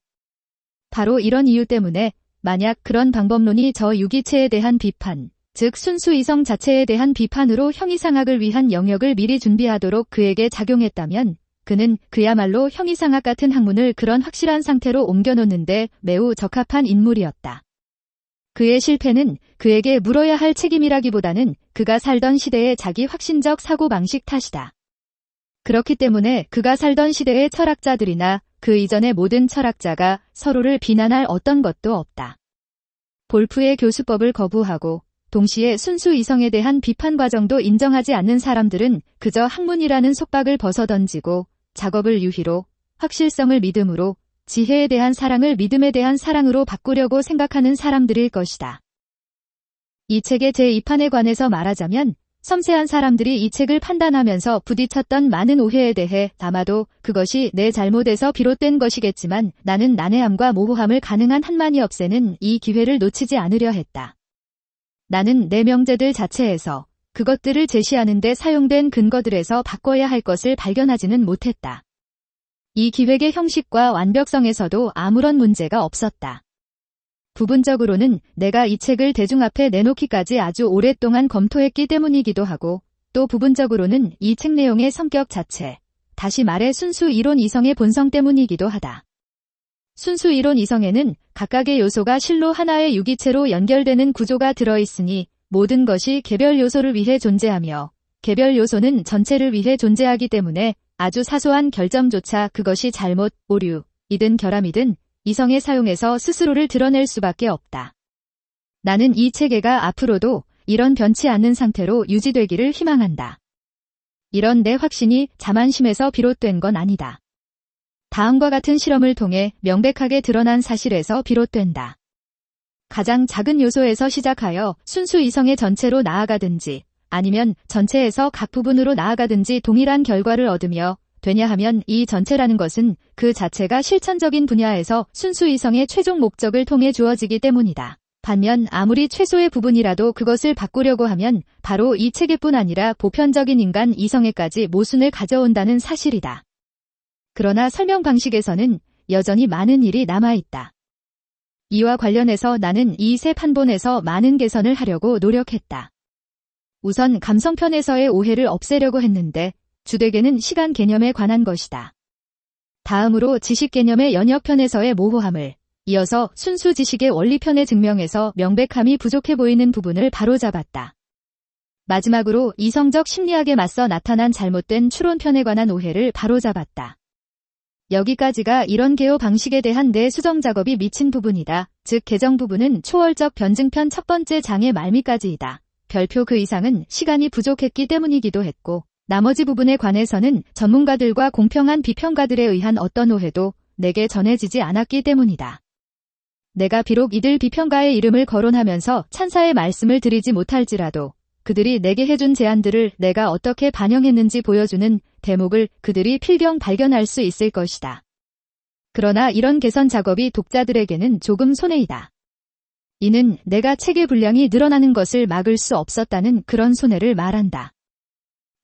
S2: 바로 이런 이유 때문에 만약 그런 방법론이 저 유기체에 대한 비판, 즉 순수 이성 자체에 대한 비판으로 형이상학을 위한 영역을 미리 준비하도록 그에게 작용했다면 그는 그야말로 형이상학 같은 학문을 그런 확실한 상태로 옮겨놓는데 매우 적합한 인물이었다. 그의 실패는 그에게 물어야 할 책임이라기보다는 그가 살던 시대의 자기 확신적 사고방식 탓이다. 그렇기 때문에 그가 살던 시대의 철학자들이나 그 이전의 모든 철학자가 서로를 비난할 어떤 것도 없다. 볼프의 교수법을 거부하고 동시에 순수 이성에 대한 비판 과정도 인정하지 않는 사람들은 그저 학문이라는 속박을 벗어던지고 작업을 유희로, 확실성을 믿음으로, 지혜에 대한 사랑을 믿음에 대한 사랑으로 바꾸려고 생각하는 사람들일 것이다. 이 책의 제2판에 관해서 말하자면 섬세한 사람들이 이 책을 판단하면서 부딪혔던 많은 오해에 대해 아마도 그것이 내 잘못에서 비롯된 것이겠지만 나는 난해함과 모호함을 가능한 한만히 없애는 이 기회를 놓치지 않으려 했다. 나는 내 명제들 자체에서 그것들을 제시하는 데 사용된 근거들에서 바꿔야 할 것을 발견하지는 못했다. 이 기획의 형식과 완벽성에서도 아무런 문제가 없었다. 부분적으로는 내가 이 책을 대중 앞에 내놓기까지 아주 오랫동안 검토했기 때문이기도 하고 또 부분적으로는 이 책 내용의 성격 자체, 다시 말해 순수 이론 이성의 본성 때문이기도 하다. 순수 이론 이성에는 각각의 요소가 실로 하나의 유기체로 연결되는 구조가 들어있으니 모든 것이 개별 요소를 위해 존재하며 개별 요소는 전체를 위해 존재하기 때문에 아주 사소한 결점조차 그것이 잘못, 오류이든 결함이든 이성에 사용해서 스스로를 드러낼 수밖에 없다. 나는 이 체계가 앞으로도 이런 변치 않는 상태로 유지되기를 희망한다. 이런 내 확신이 자만심에서 비롯된 건 아니다. 다음과 같은 실험을 통해 명백하게 드러난 사실에서 비롯된다. 가장 작은 요소에서 시작하여 순수 이성의 전체로 나아가든지 아니면 전체에서 각 부분으로 나아가든지 동일한 결과를 얻으며 되냐하면 이 전체라는 것은 그 자체가 실천적인 분야에서 순수 이성의 최종 목적을 통해 주어지기 때문이다. 반면 아무리 최소의 부분이라도 그것을 바꾸려고 하면 바로 이 체계뿐 아니라 보편적인 인간 이성에까지 모순을 가져온다는 사실이다. 그러나 설명 방식에서는 여전히 많은 일이 남아있다. 이와 관련해서 나는 이 세 판본에서 많은 개선을 하려고 노력했다. 우선 감성편에서의 오해를 없애려고 했는데 주되게는 시간 개념에 관한 것이다. 다음으로 지식 개념의 연역편에서의 모호함을, 이어서 순수 지식의 원리편의 증명에서 명백함이 부족해 보이는 부분을 바로잡았다. 마지막으로 이성적 심리학에 맞서 나타난 잘못된 추론편에 관한 오해를 바로잡았다. 여기까지가 이런 개요 방식에 대한 내 수정 작업이 미친 부분이다. 즉 개정 부분은 초월적 변증편 첫 번째 장의 말미까지이다. 별표 그 이상은 시간이 부족했기 때문이기도 했고 나머지 부분에 관해서는 전문가들과 공평한 비평가들에 의한 어떤 오해도 내게 전해지지 않았기 때문이다. 내가 비록 이들 비평가의 이름을 거론하면서 찬사의 말씀을 드리지 못할지라도 그들이 내게 해준 제안들을 내가 어떻게 반영했는지 보여주는 대목을 그들이 필경 발견할 수 있을 것이다. 그러나 이런 개선 작업이 독자들에게는 조금 손해이다. 이는 내가 책의 분량이 늘어나는 것을 막을 수 없었다는 그런 손해를 말한다.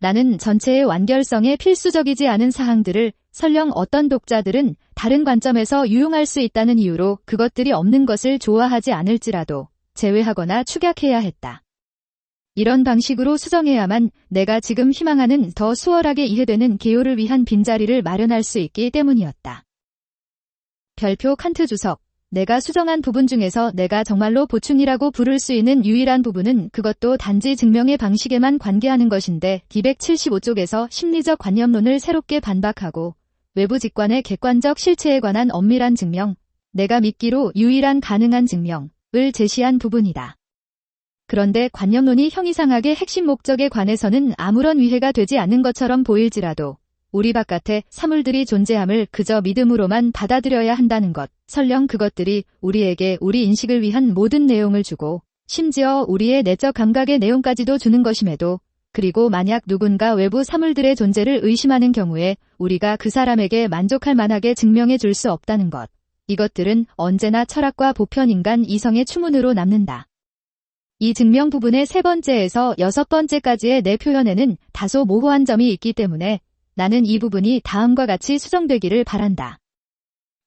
S2: 나는 전체의 완결성에 필수적이지 않은 사항들을 설령 어떤 독자들은 다른 관점에서 유용할 수 있다는 이유로 그것들이 없는 것을 좋아하지 않을지라도 제외하거나 축약해야 했다. 이런 방식으로 수정해야만 내가 지금 희망하는 더 수월하게 이해되는 개요를 위한 빈자리를 마련할 수 있기 때문이었다. 별표 칸트 주석. 내가 수정한 부분 중에서 내가 정말로 보충이라고 부를 수 있는 유일한 부분은 그것도 단지 증명의 방식에만 관계하는 것인데 275쪽에서 심리적 관념론을 새롭게 반박하고 외부 직관의 객관적 실체에 관한 엄밀한 증명, 내가 믿기로 유일한 가능한 증명을 제시한 부분이다. 그런데 관념론이 형이상학의 핵심 목적에 관해서는 아무런 위해가 되지 않는 것처럼 보일지라도 우리 바깥에 사물들이 존재함을 그저 믿음으로만 받아들여야 한다는 것, 설령 그것들이 우리에게 우리 인식을 위한 모든 내용을 주고 심지어 우리의 내적 감각의 내용까지도 주는 것임에도, 그리고 만약 누군가 외부 사물들의 존재를 의심하는 경우에 우리가 그 사람에게 만족할 만하게 증명해 줄 수 없다는 것, 이것들은 언제나 철학과 보편 인간 이성의 추문으로 남는다. 이 증명 부분의 3번째에서 6번째까지의 내 표현에는 다소 모호한 점이 있기 때문에 나는 이 부분이 다음과 같이 수정되기를 바란다.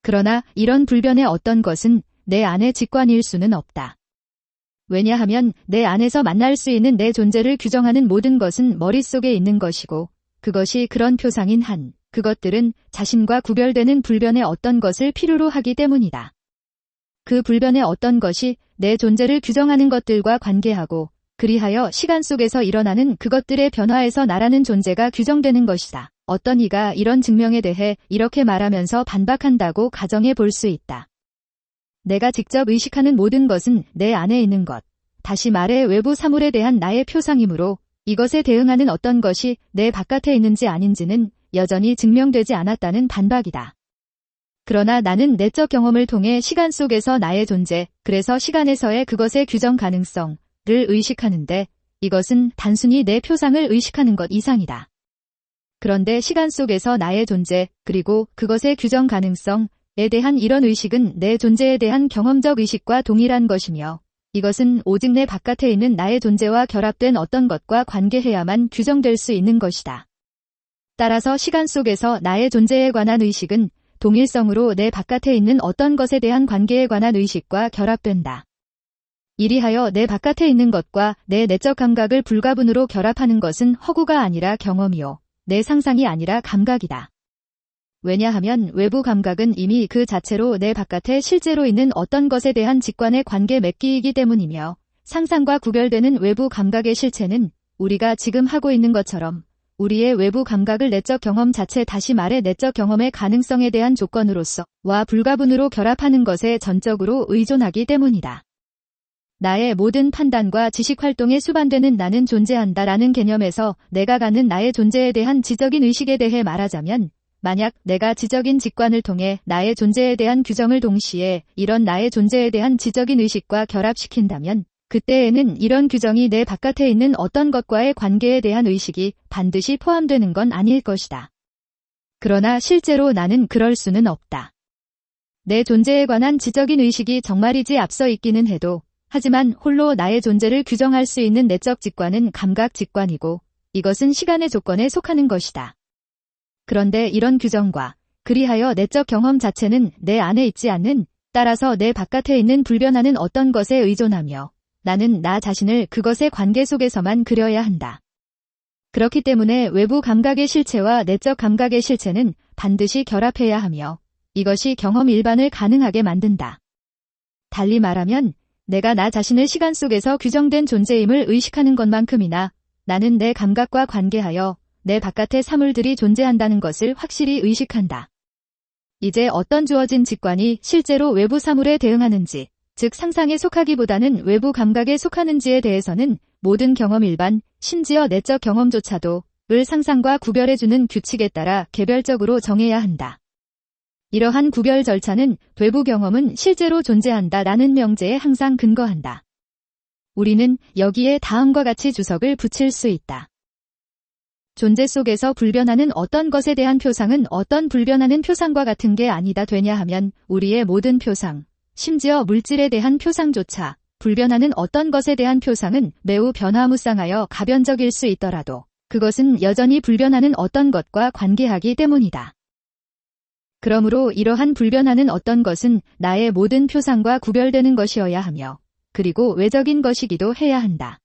S2: 그러나 이런 불변의 어떤 것은 내 안의 직관일 수는 없다. 왜냐하면 내 안에서 만날 수 있는 내 존재를 규정하는 모든 것은 머릿속에 있는 것이고, 그것이 그런 표상인 한 그것들은 자신과 구별되는 불변의 어떤 것을 필요로 하기 때문이다. 그 불변의 어떤 것이 내 존재를 규정하는 것들과 관계하고, 그리하여 시간 속에서 일어나는 그것들의 변화에서 나라는 존재가 규정되는 것이다. 어떤 이가 이런 증명에 대해 이렇게 말하면서 반박한다고 가정해 볼 수 있다. 내가 직접 의식하는 모든 것은 내 안에 있는 것, 다시 말해 외부 사물에 대한 나의 표상이므로 이것에 대응하는 어떤 것이 내 바깥에 있는지 아닌지는 여전히 증명되지 않았다는 반박이다. 그러나 나는 내적 경험을 통해 시간 속에서 나의 존재, 그래서 시간에서의 그것의 규정 가능성을 의식하는데, 이것은 단순히 내 표상을 의식하는 것 이상이다. 그런데 시간 속에서 나의 존재, 그리고 그것의 규정 가능성에 대한 이런 의식은 내 존재에 대한 경험적 의식과 동일한 것이며, 이것은 오직 내 바깥에 있는 나의 존재와 결합된 어떤 것과 관계해야만 규정될 수 있는 것이다. 따라서 시간 속에서 나의 존재에 관한 의식은 동일성으로 내 바깥에 있는 어떤 것에 대한 관계에 관한 의식과 결합된다. 이리하여 내 바깥에 있는 것과 내 내적 감각을 불가분으로 결합하는 것은 허구가 아니라 경험이요, 내 상상이 아니라 감각이다. 왜냐하면 외부 감각은 이미 그 자체로 내 바깥에 실제로 있는 어떤 것에 대한 직관의 관계 맺기이기 때문이며, 상상과 구별되는 외부 감각의 실체는 우리가 지금 하고 있는 것처럼 우리의 외부 감각을 내적 경험 자체, 다시 말해 내적 경험의 가능성에 대한 조건으로서와 불가분으로 결합하는 것에 전적으로 의존하기 때문이다. 나의 모든 판단과 지식 활동에 수반되는 나는 존재한다라는 개념에서 내가 갖는 나의 존재에 대한 지적인 의식에 대해 말하자면, 만약 내가 지적인 직관을 통해 나의 존재에 대한 규정을 동시에 이런 나의 존재에 대한 지적인 의식과 결합시킨다면, 그때에는 이런 규정이 내 바깥에 있는 어떤 것과의 관계에 대한 의식이 반드시 포함되는 건 아닐 것이다. 그러나 실제로 나는 그럴 수는 없다. 내 존재에 관한 지적인 의식이 정말이지 앞서 있기는 해도, 하지만 홀로 나의 존재를 규정할 수 있는 내적 직관은 감각 직관이고, 이것은 시간의 조건에 속하는 것이다. 그런데 이런 규정과 그리하여 내적 경험 자체는 내 안에 있지 않는, 따라서 내 바깥에 있는 불변하는 어떤 것에 의존하며 나는 나 자신을 그것의 관계 속에서만 그려야 한다. 그렇기 때문에 외부 감각의 실체와 내적 감각의 실체는 반드시 결합해야 하며, 이것이 경험 일반을 가능하게 만든다. 달리 말하면 내가 나 자신을 시간 속에서 규정된 존재임을 의식하는 것만큼이나 나는 내 감각과 관계하여 내 바깥의 사물들이 존재한다는 것을 확실히 의식한다. 이제 어떤 주어진 직관이 실제로 외부 사물에 대응하는지, 즉 상상에 속하기보다는 외부 감각에 속하는지에 대해서는 모든 경험 일반, 심지어 내적 경험조차도 을 상상과 구별해주는 규칙에 따라 개별적으로 정해야 한다. 이러한 구별 절차는 외부 경험은 실제로 존재한다라는 명제에 항상 근거한다. 우리는 여기에 다음과 같이 주석을 붙일 수 있다. 존재 속에서 불변하는 어떤 것에 대한 표상은 어떤 불변하는 표상과 같은 게 아니다. 왜냐하면 우리의 모든 표상, 심지어 물질에 대한 표상조차 불변하는 어떤 것에 대한 표상은 매우 변화무쌍하여 가변적일 수 있더라도 그것은 여전히 불변하는 어떤 것과 관계하기 때문이다. 그러므로 이러한 불변하는 어떤 것은 나의 모든 표상과 구별되는 것이어야 하며, 그리고 외적인 것이기도 해야 한다.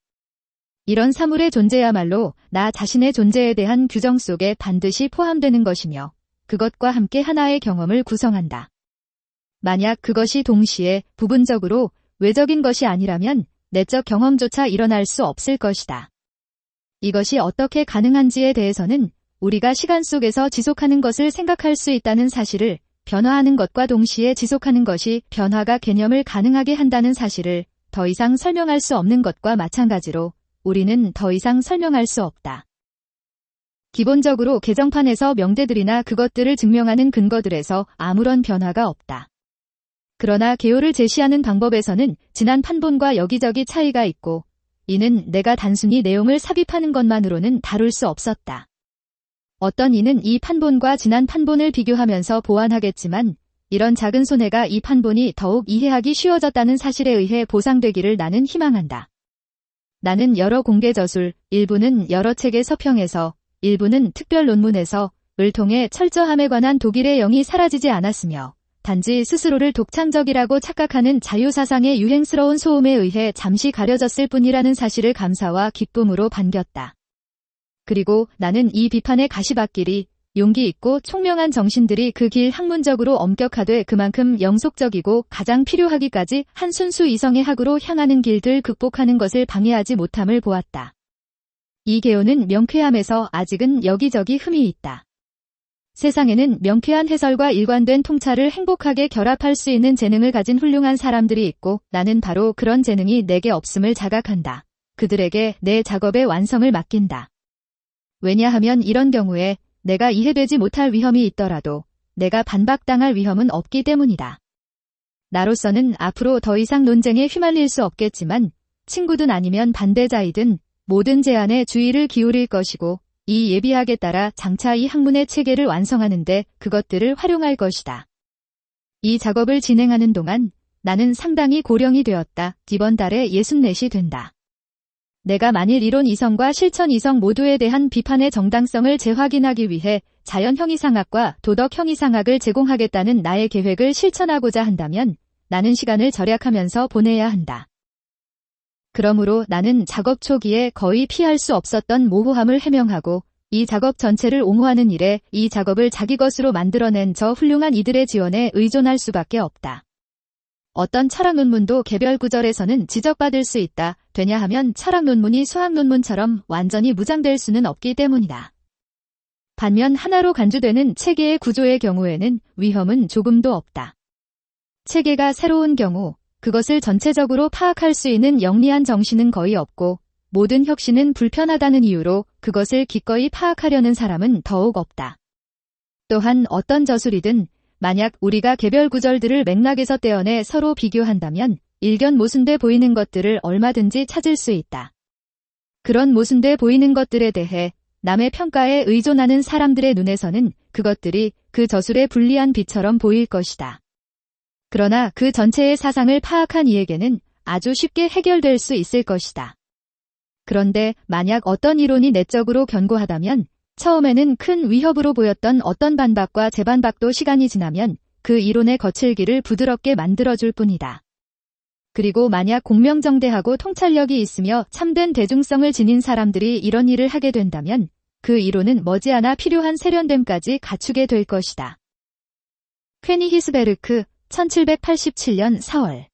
S2: 이런 사물의 존재야말로 나 자신의 존재에 대한 규정 속에 반드시 포함되는 것이며, 그것과 함께 하나의 경험을 구성한다. 만약 그것이 동시에 부분적으로 외적인 것이 아니라면 내적 경험조차 일어날 수 없을 것이다. 이것이 어떻게 가능한지에 대해서는 우리가 시간 속에서 지속하는 것을 생각할 수 있다는 사실을 변화하는 것과 동시에 지속하는 것이 변화가 개념을 가능하게 한다는 사실을 더 이상 설명할 수 없는 것과 마찬가지로 우리는 더 이상 설명할 수 없다. 기본적으로 개정판에서 명제들이나 그것들을 증명하는 근거들에서 아무런 변화가 없다. 그러나 개요를 제시하는 방법에서는 지난 판본과 여기저기 차이가 있고 이는 내가 단순히 내용을 삽입하는 것만으로는 다룰 수 없었다. 어떤 이는 이 판본과 지난 판본을 비교하면서 보완하겠지만 이런 작은 손해가 이 판본이 더욱 이해하기 쉬워졌다는 사실에 의해 보상되기를 나는 희망한다. 나는 여러 공개 저술, 일부는 여러 책의 서평에서, 일부는 특별 논문에서 을 통해 철저함에 관한 독일의 영이 사라지지 않았으며 단지 스스로를 독창적이라고 착각하는 자유사상의 유행스러운 소음에 의해 잠시 가려졌을 뿐이라는 사실을 감사와 기쁨으로 반겼다. 그리고 나는 이 비판의 가시밭길이 용기 있고 총명한 정신들이 그 길 학문적으로 엄격하되 그만큼 영속적이고 가장 필요하기까지 한 순수 이성의 학으로 향하는 길들 극복하는 것을 방해하지 못함을 보았다. 이 개요는 명쾌함에서 아직은 여기저기 흠이 있다. 세상에는 명쾌한 해설과 일관된 통찰을 행복하게 결합할 수 있는 재능을 가진 훌륭한 사람들이 있고 나는 바로 그런 재능이 내게 없음을 자각한다. 그들에게 내 작업의 완성을 맡긴다. 왜냐하면 이런 경우에 내가 이해되지 못할 위험이 있더라도 내가 반박당할 위험은 없기 때문이다. 나로서는 앞으로 더 이상 논쟁에 휘말릴 수 없겠지만 친구든 아니면 반대자이든 모든 제안에 주의를 기울일 것이고 이 예비학에 따라 장차 이 학문의 체계를 완성하는데 그것들을 활용할 것이다. 이 작업을 진행하는 동안 나는 상당히 고령이 되었다. 이번 달에 64이 된다. 내가 만일 이론 이성과 실천 이성 모두에 대한 비판의 정당성을 재확인하기 위해 자연 형이상학과 도덕 형이상학을 제공하겠다는 나의 계획을 실천하고자 한다면 나는 시간을 절약하면서 보내야 한다. 그러므로 나는 작업 초기에 거의 피할 수 없었던 모호함을 해명하고 이 작업 전체를 옹호하는 일에 이 작업을 자기 것으로 만들어낸 저 훌륭한 이들의 지원에 의존할 수밖에 없다. 어떤 철학 논문도 개별 구절에서는 지적받을 수 있다. 왜냐하면 철학 논문이 수학 논문처럼 완전히 무장될 수는 없기 때문이다. 반면 하나로 간주되는 체계의 구조의 경우에는 위험은 조금도 없다. 체계가 새로운 경우 그것을 전체적으로 파악할 수 있는 영리한 정신은 거의 없고 모든 혁신은 불편하다는 이유로 그것을 기꺼이 파악하려는 사람은 더욱 없다. 또한 어떤 저술이든 만약 우리가 개별 구절들을 맥락에서 떼어내 서로 비교한다면 일견 모순돼 보이는 것들을 얼마든지 찾을 수 있다. 그런 모순돼 보이는 것들에 대해 남의 평가에 의존하는 사람들의 눈에서는 그것들이 그 저술의 불리한 빛처럼 보일 것이다. 그러나 그 전체의 사상을 파악한 이에게는 아주 쉽게 해결될 수 있을 것이다. 그런데 만약 어떤 이론이 내적으로 견고하다면 처음에는 큰 위협으로 보였던 어떤 반박과 재반박도 시간이 지나면 그 이론의 거칠기를 부드럽게 만들어줄 뿐이다. 그리고 만약 공명정대하고 통찰력이 있으며 참된 대중성을 지닌 사람들이 이런 일을 하게 된다면 그 이론은 머지않아 필요한 세련됨까지 갖추게 될 것이다. 퀘니 히스베르크 1787년 4월